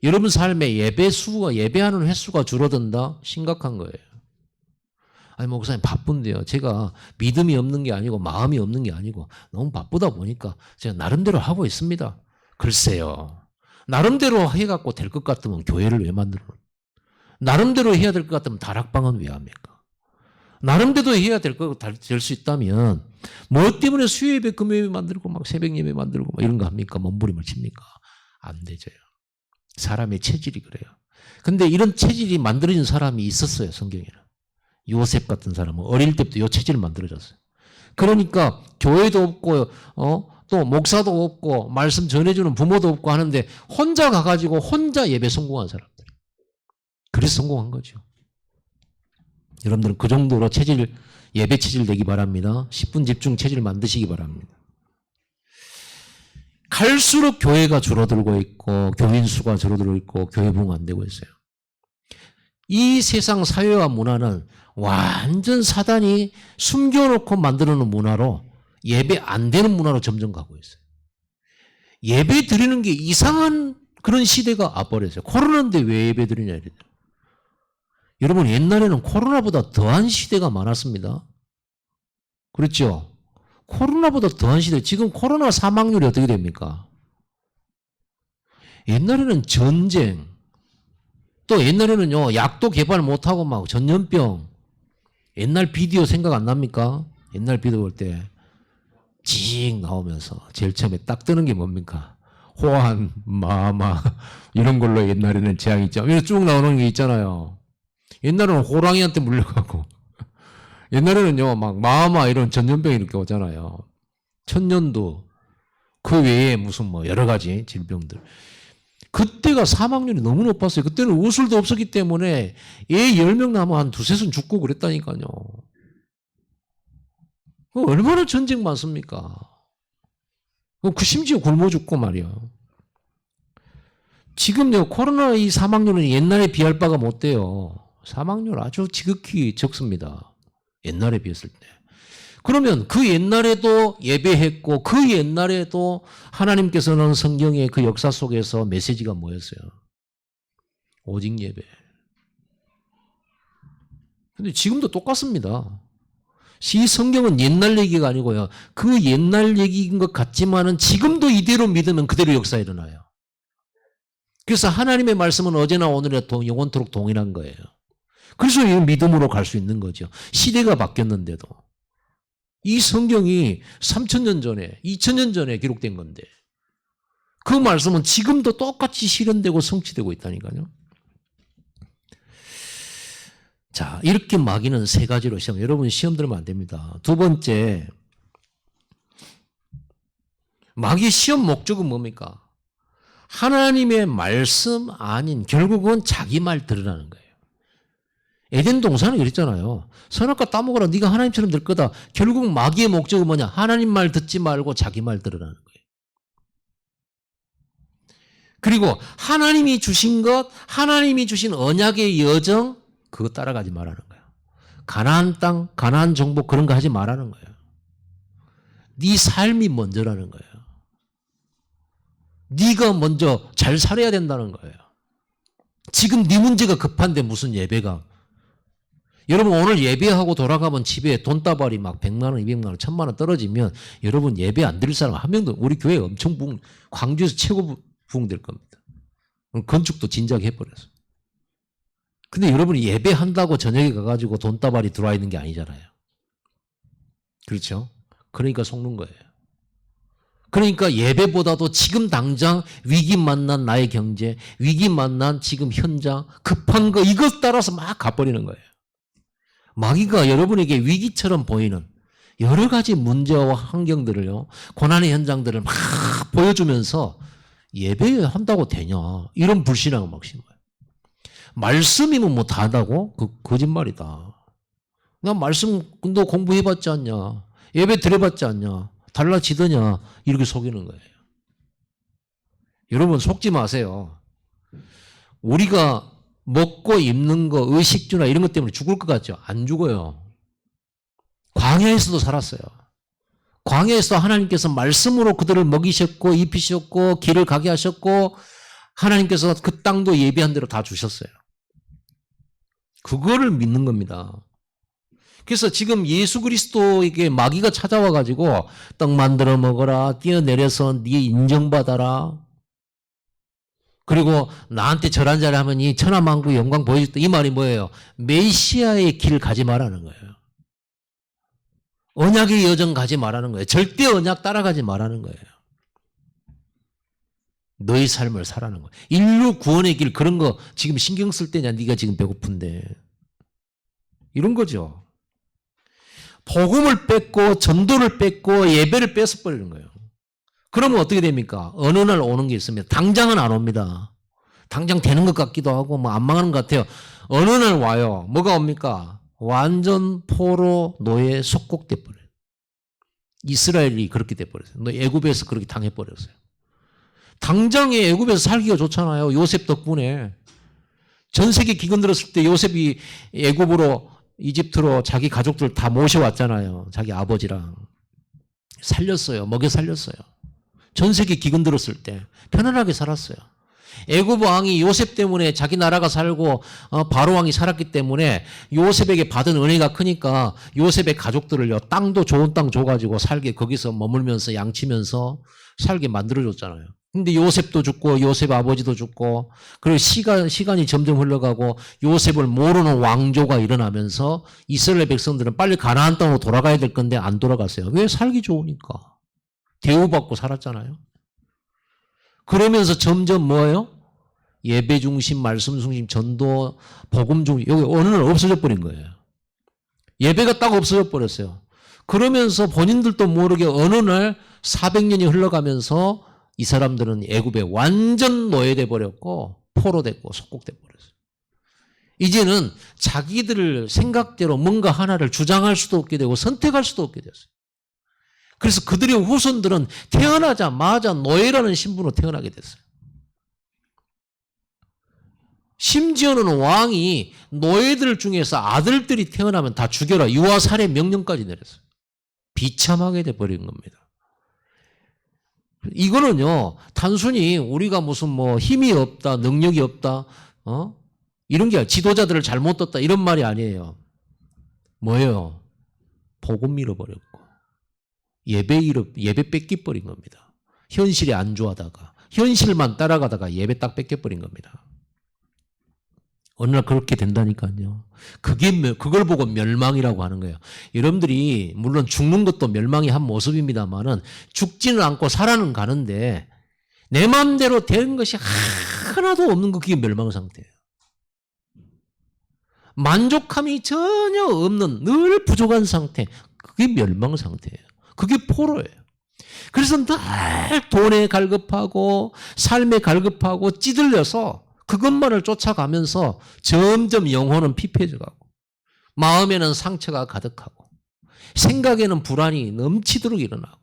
여러분 삶에 예배하는 횟수가 줄어든다? 심각한 거예요. 아니, 목사님 바쁜데요. 제가 믿음이 없는 게 아니고 마음이 없는 게 아니고 너무 바쁘다 보니까 제가 나름대로 하고 있습니다. 글쎄요. 나름대로 해갖고 될 것 같으면 교회를 왜 만들어? 나름대로 해야 될 것 같으면 다락방은 왜 합니까? 나름대로 해야 될 수 있다면 뭐 때문에 수요예배, 금요예배 만들고 막 새벽예배 만들고 막 이런 거 합니까? 몸부림을 칩니까? 안 되죠요. 사람의 체질이 그래요. 근데 이런 체질이 만들어진 사람이 있었어요, 성경에는. 요셉 같은 사람은 어릴 때부터 이 체질을 만들어졌어요. 그러니까 교회도 없고 또 목사도 없고 말씀 전해주는 부모도 없고 하는데 혼자 가가지고 혼자 예배 성공한 사람들. 그래서 성공한 거죠. 여러분들은 그 정도로 예배 체질 되기 바랍니다. 10분 집중 체질 만드시기 바랍니다. 갈수록 교회가 줄어들고 있고 교인 수가 줄어들고 있고 교회 부흥 안 되고 있어요. 이 세상 사회와 문화는 완전 사단이 숨겨놓고 만들어놓은 문화로 예배 안 되는 문화로 점점 가고 있어요. 예배 드리는 게 이상한 그런 시대가 와버렸어요. 코로나인데 왜 예배 드리냐 이래요. 여러분, 옛날에는 코로나보다 더한 시대가 많았습니다. 그렇죠? 코로나보다 더한 시대. 지금 코로나 사망률이 어떻게 됩니까? 옛날에는 전쟁, 또 옛날에는요, 약도 개발 못하고 막 전염병. 옛날 비디오 생각 안 납니까? 옛날 비디오 볼 때 징 나오면서 제일 처음에 딱 뜨는 게 뭡니까? 호환, 마마 이런 걸로 옛날에는 재앙이 있죠. 이렇게 쭉 나오는 게 있잖아요. 옛날에는 호랑이한테 물려가고 옛날에는요, 막 마마 이런 전염병이 이렇게 오잖아요. 천년두, 그 외에 무슨 여러 가지 질병들. 그때가 사망률이 너무 높았어요. 그때는 의술도 없었기 때문에 애 10명 나면 한 두세 손 죽고 그랬다니까요. 얼마나 전쟁 많습니까? 심지어 굶어 죽고 말이야. 지금 코로나 이 사망률은 옛날에 비할 바가 못 돼요. 사망률 아주 지극히 적습니다. 옛날에 비했을 때. 그러면 그 옛날에도 예배했고 그 옛날에도 하나님께서는 성경의 그 역사 속에서 메시지가 뭐였어요? 오직 예배. 근데 지금도 똑같습니다. 이 성경은 옛날 얘기가 아니고요. 그 옛날 얘기인 것 같지만은 지금도 이대로 믿으면 그대로 역사 일어나요. 그래서 하나님의 말씀은 어제나 오늘이나 영원토록 동일한 거예요. 그래서 이 믿음으로 갈 수 있는 거죠. 시대가 바뀌었는데도. 이 성경이 3,000년 전에, 2,000년 전에 기록된 건데 그 말씀은 지금도 똑같이 실현되고 성취되고 있다니까요. 자, 이렇게 마귀는 세 가지로 시험. 여러분 시험 들으면 안 됩니다. 두 번째, 마귀의 시험 목적은 뭡니까? 하나님의 말씀 아닌 결국은 자기 말 들으라는 거예요. 에덴 동산은 그랬잖아요. 선악과 따먹으라 네가 하나님처럼 될 거다. 결국 마귀의 목적은 뭐냐? 하나님 말 듣지 말고 자기 말 들으라는 거예요. 그리고 하나님이 주신 것, 하나님이 주신 언약의 여정, 그거 따라가지 말라는 거예요. 가나안 땅, 가나안 정복 그런 거 하지 말라는 거예요. 네 삶이 먼저라는 거예요. 네가 먼저 잘 살아야 된다는 거예요. 지금 네 문제가 급한데 무슨 예배가. 여러분 오늘 예배하고 돌아가면 집에 돈다발이 막 100만 원, 200만 원, 1000만 원 떨어지면 여러분 예배 안 드릴 사람 한 명도, 우리 교회 엄청 광주에서 최고 부흥될 겁니다. 건축도 진작에 해버렸어. 근데 여러분이 예배한다고 저녁에 가가지고 돈다발이 들어와 있는 게 아니잖아요. 그렇죠? 그러니까 속는 거예요. 그러니까 예배보다도 지금 당장 위기 만난 나의 경제, 위기 만난 지금 현장, 급한 거 이것 따라서 막 가버리는 거예요. 마귀가 여러분에게 위기처럼 보이는 여러 가지 문제와 환경들을요, 고난의 현장들을 막 보여주면서 예배한다고 되냐, 이런 불신앙을 막 심어요. 말씀이면 뭐 다 한다고? 그 거짓말이다. 나 말씀도 공부해봤지 않냐, 예배 드려봤지 않냐, 달라지더냐, 이렇게 속이는 거예요. 여러분 속지 마세요. 우리가 먹고 입는 거, 의식주나 이런 것 때문에 죽을 것 같죠? 안 죽어요. 광야에서도 살았어요. 광야에서 하나님께서 말씀으로 그들을 먹이셨고 입히셨고 길을 가게 하셨고 하나님께서 그 땅도 예비한 대로 다 주셨어요. 그거를 믿는 겁니다. 그래서 지금 예수 그리스도에게 마귀가 찾아와 가지고 떡 만들어 먹어라, 뛰어내려서 네 인정받아라, 그리고 나한테 절한 자를 하면 이 천하만국 영광 보여줬다, 이 말이 뭐예요? 메시아의 길 가지 말라는 거예요. 언약의 여정 가지 말라는 거예요. 절대 언약 따라가지 말라는 거예요. 너의 삶을 살라는 거예요. 인류 구원의 길, 그런 거 지금 신경 쓸 때냐? 네가 지금 배고픈데. 이런 거죠. 복음을 뺏고 전도를 뺏고 예배를 뺏어버리는 거예요. 그러면 어떻게 됩니까? 어느 날 오는 게 있습니다. 당장은 안 옵니다. 당장 되는 것 같기도 하고 뭐 안 망하는 것 같아요. 어느 날 와요. 뭐가 옵니까? 완전 포로 노예에 속국돼 버려요. 이스라엘이 그렇게 돼 버렸어요. 너 애굽에서 그렇게 당해 버렸어요. 당장에 애굽에서 살기가 좋잖아요. 요셉 덕분에. 전 세계 기근 들었을 때 요셉이 애굽으로, 이집트로 자기 가족들 다 모셔왔잖아요. 자기 아버지랑. 살렸어요. 먹여 살렸어요. 전 세계 기근 들었을 때 편안하게 살았어요. 애굽 왕이 요셉 때문에 자기 나라가 살고 바로 왕이 살았기 때문에 요셉에게 받은 은혜가 크니까 요셉의 가족들을요, 땅도 좋은 땅 줘가지고 살게, 거기서 머물면서 양치면서 살게 만들어줬잖아요. 근데 요셉도 죽고 요셉 아버지도 죽고, 그리고 시간이 점점 흘러가고 요셉을 모르는 왕조가 일어나면서 이스라엘 백성들은 빨리 가나안 땅으로 돌아가야 될 건데 안 돌아갔어요. 왜? 살기 좋으니까. 대우받고 살았잖아요. 그러면서 점점 뭐예요? 예배 중심, 말씀 중심, 전도, 복음 중심, 여기 어느 날 없어져 버린 거예요. 예배가 딱 없어져 버렸어요. 그러면서 본인들도 모르게 어느 날 400년이 흘러가면서 이 사람들은 애굽에 완전 노예돼 버렸고 포로 됐고 속국돼 버렸어요. 이제는 자기들 생각대로 뭔가 하나를 주장할 수도 없게 되고 선택할 수도 없게 됐어요. 그래서 그들의 후손들은 태어나자마자 노예라는 신분으로 태어나게 됐어요. 심지어는 왕이 노예들 중에서 아들들이 태어나면 다 죽여라, 유아 살해 명령까지 내렸어요. 비참하게 돼버린 겁니다. 이거는요, 단순히 우리가 무슨 뭐 힘이 없다, 능력이 없다, 이런 게 지도자들을 잘못 뒀다, 이런 말이 아니에요. 뭐예요? 복음 잃어버렸고 예배 뺏겨버린 겁니다. 현실에 안주하다가 현실만 따라가다가 예배 딱 뺏겨버린 겁니다. 어느 날 그렇게 된다니까요. 그걸 보고 멸망이라고 하는 거예요. 여러분들이 물론 죽는 것도 멸망의 한 모습입니다만은 죽지는 않고 살아는 가는데 내 마음대로 된 것이 하나도 없는 거, 그게 멸망 상태예요. 만족함이 전혀 없는, 늘 부족한 상태, 그게 멸망 상태예요. 그게 포로예요. 그래서 늘 돈에 갈급하고 삶에 갈급하고 찌들려서 그것만을 쫓아가면서 점점 영혼은 피폐해져가고 마음에는 상처가 가득하고 생각에는 불안이 넘치도록 일어나고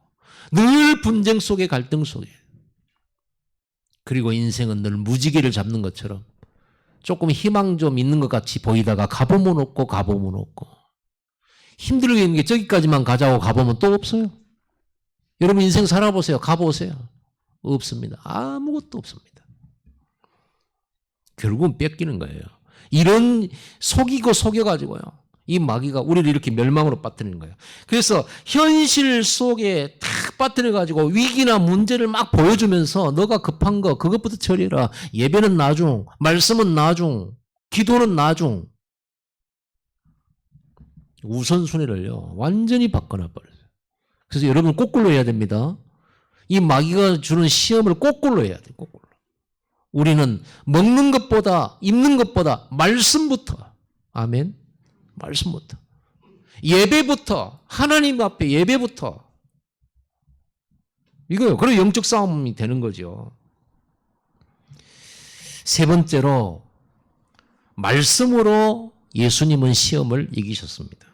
늘 분쟁 속에 갈등 속에. 그리고 인생은 늘 무지개를 잡는 것처럼 조금 희망 좀 있는 것 같이 보이다가 가보면 없고 가보면 없고 힘들게 있는 게 저기까지만 가자고 가보면 또 없어요. 여러분 인생 살아보세요. 가보세요. 없습니다. 아무것도 없습니다. 결국은 뺏기는 거예요. 이런 속이고 속여가지고요. 이 마귀가 우리를 이렇게 멸망으로 빠뜨리는 거예요. 그래서 현실 속에 탁 빠뜨려가지고 위기나 문제를 막 보여주면서 너가 급한 거 그것부터 처리해라. 예배는 나중, 말씀은 나중, 기도는 나중. 우선순위를요. 완전히 바꿔놔버려요. 그래서 여러분 거꾸로 해야 됩니다. 이 마귀가 주는 시험을 거꾸로 해야 돼요. 거꾸로. 우리는 먹는 것보다 입는 것보다 말씀부터 아멘. 말씀부터 예배부터 하나님 앞에 예배부터 이거요. 그리고 영적 싸움이 되는 거죠. 세 번째로 말씀으로 예수님은 시험을 이기셨습니다.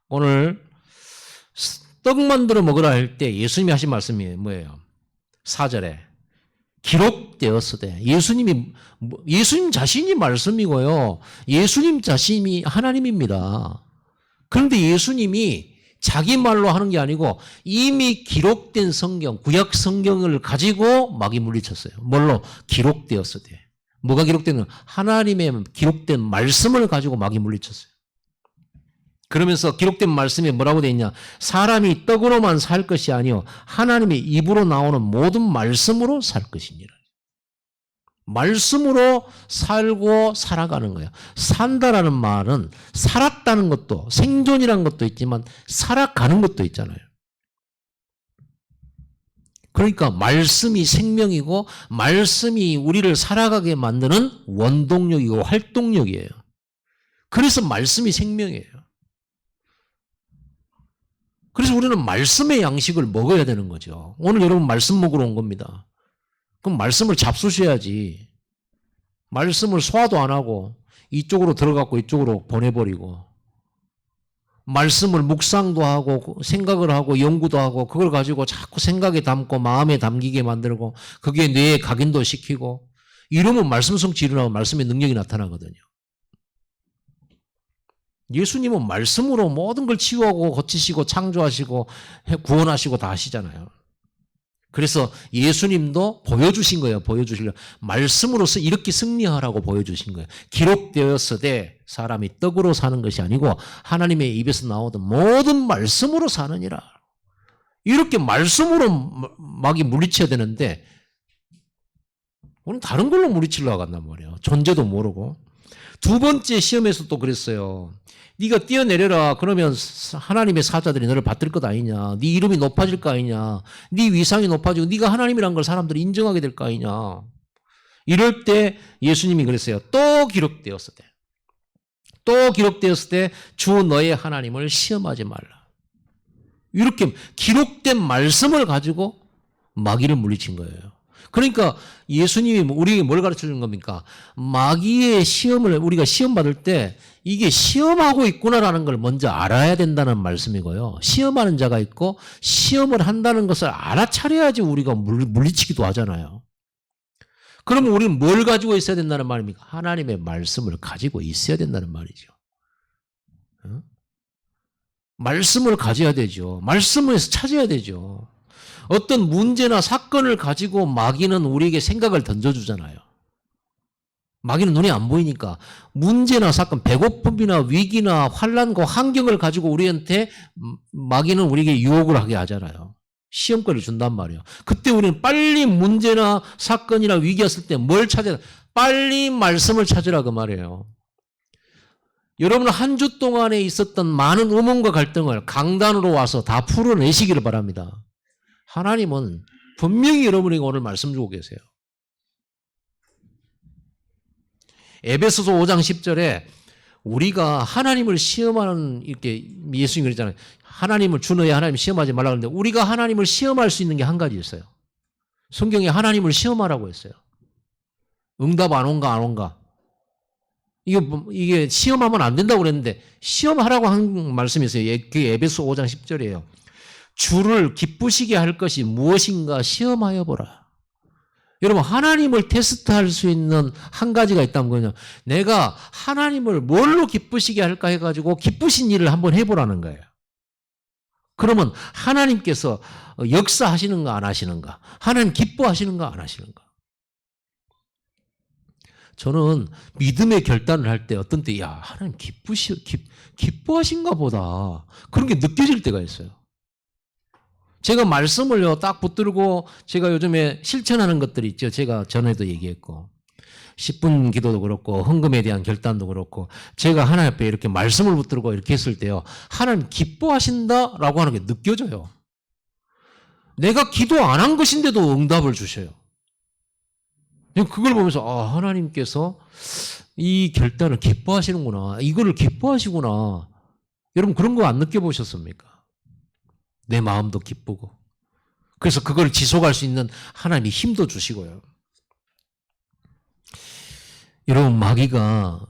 오늘 떡 만들어 먹으라 할 때 예수님이 하신 말씀이 뭐예요? 4절에 기록되었으되 예수님 자신이 말씀이고요. 예수님 자신이 하나님입니다. 그런데 예수님이 자기 말로 하는 게 아니고 이미 기록된 성경, 구약 성경을 가지고 마귀 물리쳤어요. 뭘로? 기록되었으되. 뭐가 기록되는? 하나님의 기록된 말씀을 가지고 마귀 물리쳤어요. 그러면서 기록된 말씀에 뭐라고 되어 있냐? 사람이 떡으로만 살 것이 아니요 하나님의 입으로 나오는 모든 말씀으로 살 것이니라. 말씀으로 살고 살아가는 거예요. 산다라는 말은 살았다는 것도 생존이라는 것도 있지만 살아가는 것도 있잖아요. 그러니까 말씀이 생명이고 말씀이 우리를 살아가게 만드는 원동력이고 활동력이에요. 그래서 말씀이 생명이에요. 그래서 우리는 말씀의 양식을 먹어야 되는 거죠. 오늘 여러분 말씀 먹으러 온 겁니다. 그럼 말씀을 잡수셔야지. 말씀을 소화도 안 하고 이쪽으로 들어갔고 이쪽으로 보내버리고 말씀을 묵상도 하고 생각을 하고 연구도 하고 그걸 가지고 자꾸 생각에 담고 마음에 담기게 만들고 그게 뇌에 각인도 시키고 이러면 말씀 성취 일어나고 말씀의 능력이 나타나거든요. 예수님은 말씀으로 모든 걸 치유하고 고치시고 창조하시고 구원하시고 다 하시잖아요. 그래서 예수님도 보여주신 거예요. 보여주시려 말씀으로서 이렇게 승리하라고 보여주신 거예요. 기록되었으되 사람이 떡으로 사는 것이 아니고 하나님의 입에서 나오던 모든 말씀으로 사느니라. 이렇게 말씀으로 마귀 물리쳐야 되는데 우리는 다른 걸로 물리치려고 한단 말이에요. 존재도 모르고. 두 번째 시험에서 또 그랬어요. 네가 뛰어내려라. 그러면 하나님의 사자들이 너를 받들 것 아니냐. 네 이름이 높아질 거 아니냐. 네 위상이 높아지고 네가 하나님이란 걸 사람들이 인정하게 될 거 아니냐. 이럴 때 예수님이 그랬어요. 또 기록되었을 때. 또 기록되었을 때 주 너의 하나님을 시험하지 말라. 이렇게 기록된 말씀을 가지고 마귀를 물리친 거예요. 그러니까 예수님이 우리에게 뭘 가르쳐 주는 겁니까? 마귀의 시험을 우리가 시험 받을 때 이게 시험하고 있구나라는 걸 먼저 알아야 된다는 말씀이고요. 시험하는 자가 있고 시험을 한다는 것을 알아차려야지 우리가 물리치기도 하잖아요. 그러면 우리는 뭘 가지고 있어야 된다는 말입니까? 하나님의 말씀을 가지고 있어야 된다는 말이죠. 말씀을 가져야 되죠. 말씀에서 찾아야 되죠. 어떤 문제나 사건을 가지고 마귀는 우리에게 생각을 던져주잖아요. 마귀는 눈에 안 보이니까 문제나 사건, 배고픔이나 위기나 환난과 환경을 가지고 우리한테 마귀는 우리에게 유혹을 하게 하잖아요. 시험거리를 준단 말이에요. 그때 우리는 빨리 문제나 사건이나 위기가 있을 때 뭘 찾아야 돼? 빨리 말씀을 찾으라 그 말이에요. 여러분 한 주 동안에 있었던 많은 의문과 갈등을 강단으로 와서 다 풀어내시기를 바랍니다. 하나님은 분명히 여러분에게 오늘 말씀 주고 계세요. 에베소서 5장 10절에 우리가 하나님을 시험하는 이렇게 예수님이 그랬잖아요. 하나님을 주 너의 하나님 시험하지 말라고 하는데 우리가 하나님을 시험할 수 있는 게 한 가지 있어요. 성경에 하나님을 시험하라고 했어요. 응답 안 온가 안 온가. 이게 시험하면 안 된다고 그랬는데 시험하라고 한 말씀이 있어요. 그게 에베소 5장 10절이에요. 주를 기쁘시게 할 것이 무엇인가 시험하여 보라. 여러분, 하나님을 테스트할 수 있는 한 가지가 있다면 그냥 내가 하나님을 뭘로 기쁘시게 할까 해가지고 기쁘신 일을 한번 해보라는 거예요. 그러면 하나님께서 역사하시는가 안 하시는가? 하나님 기뻐하시는가 안 하시는가? 저는 믿음의 결단을 할 때 어떤 때, 야, 하나님 기뻐하신가 보다. 그런 게 느껴질 때가 있어요. 제가 말씀을요, 딱 붙들고 제가 요즘에 실천하는 것들이 있죠. 제가 전에도 얘기했고. 10분 기도도 그렇고, 헌금에 대한 결단도 그렇고, 제가 하나님 앞에 이렇게 말씀을 붙들고 이렇게 했을 때요, 하나님 기뻐하신다라고 하는 게 느껴져요. 내가 기도 안 한 것인데도 응답을 주셔요. 그걸 보면서, 아, 하나님께서 이 결단을 기뻐하시는구나. 이거를 기뻐하시구나. 여러분, 그런 거 안 느껴보셨습니까? 내 마음도 기쁘고. 그래서 그걸 지속할 수 있는 하나님이 힘도 주시고요. 여러분, 마귀가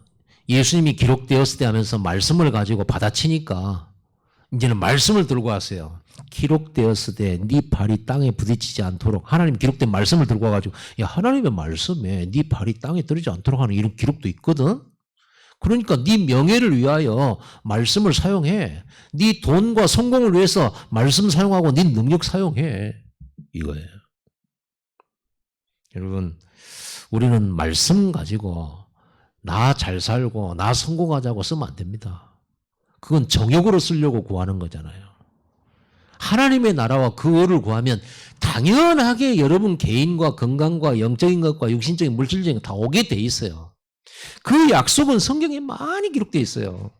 예수님이 기록되었을 때 하면서 말씀을 가지고 받아치니까 이제는 말씀을 들고 왔어요. 기록되었을 때 네 발이 땅에 부딪히지 않도록, 하나님 기록된 말씀을 들고 와가지고, 야, 하나님의 말씀에 네 발이 땅에 떨어지지 않도록 하는 이런 기록도 있거든. 그러니까 네 명예를 위하여 말씀을 사용해. 네 돈과 성공을 위해서 말씀 사용하고 네 능력 사용해. 이거예요. 여러분, 우리는 말씀 가지고 나 잘 살고 나 성공하자고 쓰면 안 됩니다. 그건 정욕으로 쓰려고 구하는 거잖아요. 하나님의 나라와 그 의를 구하면 당연하게 여러분 개인과 건강과 영적인 것과 육신적인 물질적인 것 다 오게 돼 있어요. 그 약속은 성경에 많이 기록되어 있어요.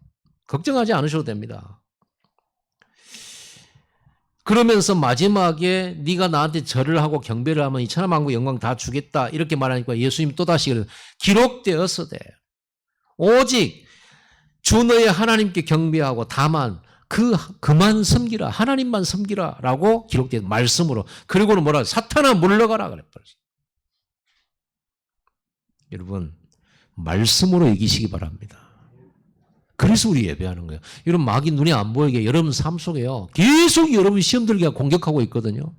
걱정하지 않으셔도 됩니다. 그러면서 마지막에 네가 나한테 절을 하고 경배를 하면 이 천하만국 영광 다 주겠다 이렇게 말하니까 예수님 또다시 기록되었으되 오직 주 너의 하나님께 경배하고 다만 그만 섬기라, 하나님만 섬기라 라고 기록된 말씀으로. 그리고는 뭐라, 사탄아 물러가라 그랬어요. 여러분, 말씀으로 이기시기 바랍니다. 그래서 우리 예배하는 거예요. 여러분, 마귀 눈에 안 보이게 여러분 삶 속에요, 계속 여러분 시험 들게 공격하고 있거든요.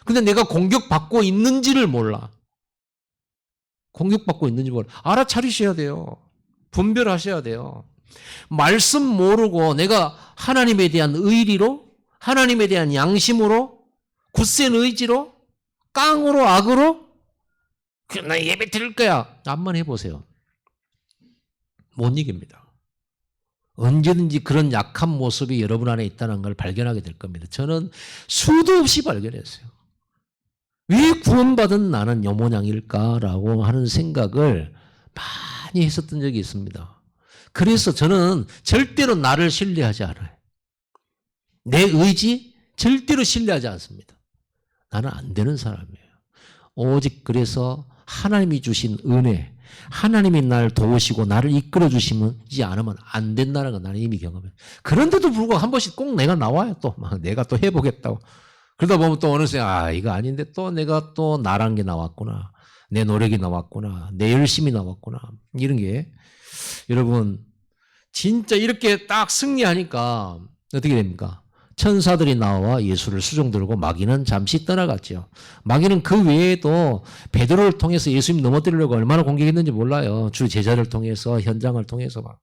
근데 내가 공격받고 있는지를 몰라. 공격받고 있는지 몰라. 알아차리셔야 돼요. 분별하셔야 돼요. 말씀 모르고 내가 하나님에 대한 의리로, 하나님에 대한 양심으로, 굳센 의지로, 깡으로, 악으로 나 예배 드릴 거야. 한번 해보세요. 못 이깁니다. 언제든지 그런 약한 모습이 여러분 안에 있다는 걸 발견하게 될 겁니다. 저는 수도 없이 발견했어요. 왜 구원받은 나는 요 모양일까라고 하는 생각을 많이 했었던 적이 있습니다. 그래서 저는 절대로 나를 신뢰하지 않아요. 내 의지 절대로 신뢰하지 않습니다. 나는 안 되는 사람이에요. 오직 그래서 하나님이 주신 은혜, 하나님이 나를 도우시고 나를 이끌어 주시지 않으면 안 된다는 건 나는 이미 경험해요. 그런데도 불구하고 한 번씩 꼭 내가 나와요. 또 막 내가 또 해보겠다고. 그러다 보면 또 어느새 이거 아닌데 또 내가 또 나란 게 나왔구나. 내 노력이 나왔구나. 내 열심이 나왔구나. 이런 게 여러분 진짜 이렇게 딱 승리하니까 어떻게 됩니까? 천사들이 나와 예수를 수종들고 마귀는 잠시 떠나갔죠. 마귀는 그 외에도 베드로를 통해서 예수님 넘어뜨리려고 얼마나 공격했는지 몰라요. 주 제자를 통해서, 현장을 통해서 막.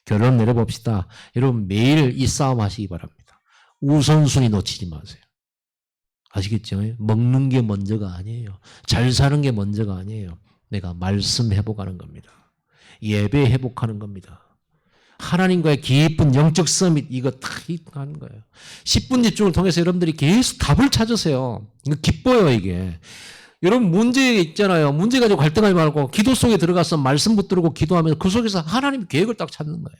결론 내려봅시다. 여러분 매일 이 싸움 하시기 바랍니다. 우선순위 놓치지 마세요. 아시겠죠? 먹는 게 먼저가 아니에요. 잘 사는 게 먼저가 아니에요. 내가 말씀 회복하는 겁니다. 예배 회복하는 겁니다. 하나님과의 깊은 영적 서밋, 이거 다 하는 거예요. 10분 집중을 통해서 여러분들이 계속 답을 찾으세요. 이거 기뻐요, 이게. 여러분, 문제 있잖아요. 문제 가지고 갈등하지 말고 기도 속에 들어가서 말씀 붙들고 기도하면서 그 속에서 하나님 계획을 딱 찾는 거예요.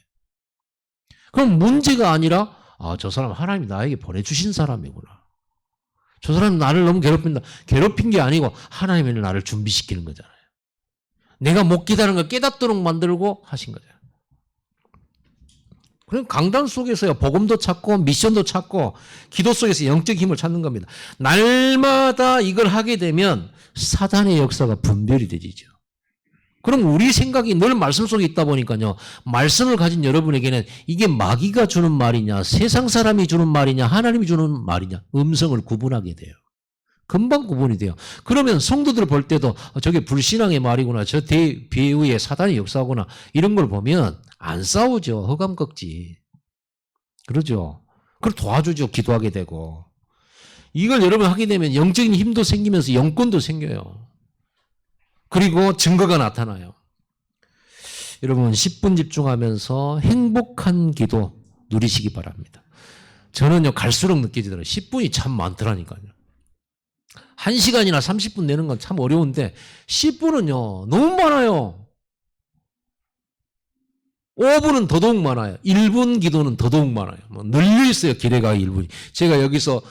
그럼 문제가 아니라, 저 사람 하나님이 나에게 보내주신 사람이구나. 저 사람이 나를 너무 괴롭힌다. 괴롭힌 게 아니고 하나님이 나를 준비시키는 거잖아요. 내가 못 기다리는 걸 깨닫도록 만들고 하신 거잖아요. 그럼 강단 속에서요, 복음도 찾고 미션도 찾고 기도 속에서 영적 힘을 찾는 겁니다. 날마다 이걸 하게 되면 사단의 역사가 분별이 되죠. 그럼 우리 생각이 늘 말씀 속에 있다 보니까요, 말씀을 가진 여러분에게는 이게 마귀가 주는 말이냐, 세상 사람이 주는 말이냐, 하나님이 주는 말이냐, 음성을 구분하게 돼요. 금방 구분이 돼요. 그러면 성도들 볼 때도 저게 불신앙의 말이구나. 저 배후에 사단의 역사구나. 이런 걸 보면 안 싸우죠. 허감 꺾지. 그러죠. 그걸 도와주죠. 기도하게 되고. 이걸 여러분 하게 되면 영적인 힘도 생기면서 영권도 생겨요. 그리고 증거가 나타나요. 여러분 10분 집중하면서 행복한 기도 누리시기 바랍니다. 저는요 갈수록 느껴지더라고요. 10분이 참 많더라니까요. 1시간이나 30분 내는 건 참 어려운데 10분은요 너무 많아요. 5분은 더더욱 많아요. 1분 기도는 더더욱 많아요. 뭐 늘려 있어요. 기대가 1분이. 제가 여기서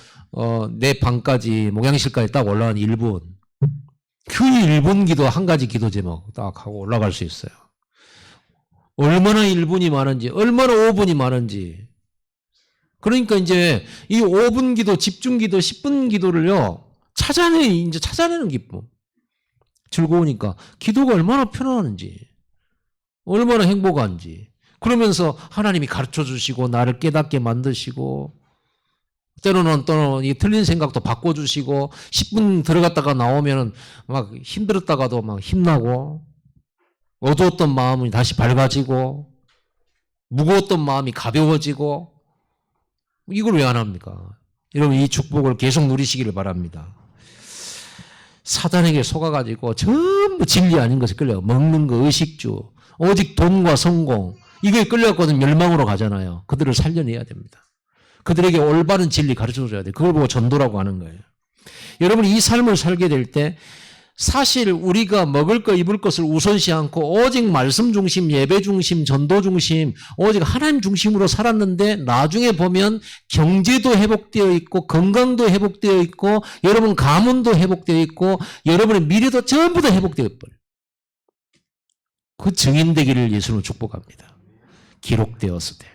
내 방까지 목양실까지 딱 올라간 1분. 그 1분 기도 한 가지 기도 제목 딱 하고 올라갈 수 있어요. 얼마나 1분이 많은지, 얼마나 5분이 많은지. 그러니까 이제 이 5분 기도, 집중 기도, 10분 기도를요, 이제 찾아내는 기쁨. 즐거우니까. 기도가 얼마나 편안한지, 얼마나 행복한지. 그러면서 하나님이 가르쳐 주시고, 나를 깨닫게 만드시고, 때로는 또 이 틀린 생각도 바꿔주시고, 10분 들어갔다가 나오면 막 힘들었다가도 막 힘나고, 어두웠던 마음이 다시 밝아지고, 무거웠던 마음이 가벼워지고, 이걸 왜 안 합니까? 여러분 이 축복을 계속 누리시기를 바랍니다. 사단에게 속아가지고 전부 진리 아닌 것에 끌려 먹는 거, 의식주, 오직 돈과 성공, 이게 끌려가거든 멸망으로 가잖아요. 그들을 살려내야 됩니다. 그들에게 올바른 진리 가르쳐줘야 돼요. 그걸 보고 전도라고 하는 거예요. 여러분 이 삶을 살게 될 때 사실 우리가 먹을 것 입을 것을 우선시 않고 오직 말씀 중심, 예배 중심, 전도 중심, 오직 하나님 중심으로 살았는데 나중에 보면 경제도 회복되어 있고 건강도 회복되어 있고 여러분 가문도 회복되어 있고 여러분의 미래도 전부 다 회복되어 버려요. 그 증인되기를 예수님은 축복합니다. 기록되었으되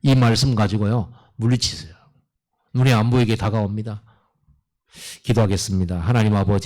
이 말씀 가지고요 물리치세요. 눈에 안 보이게 다가옵니다. 기도하겠습니다. 하나님 아버지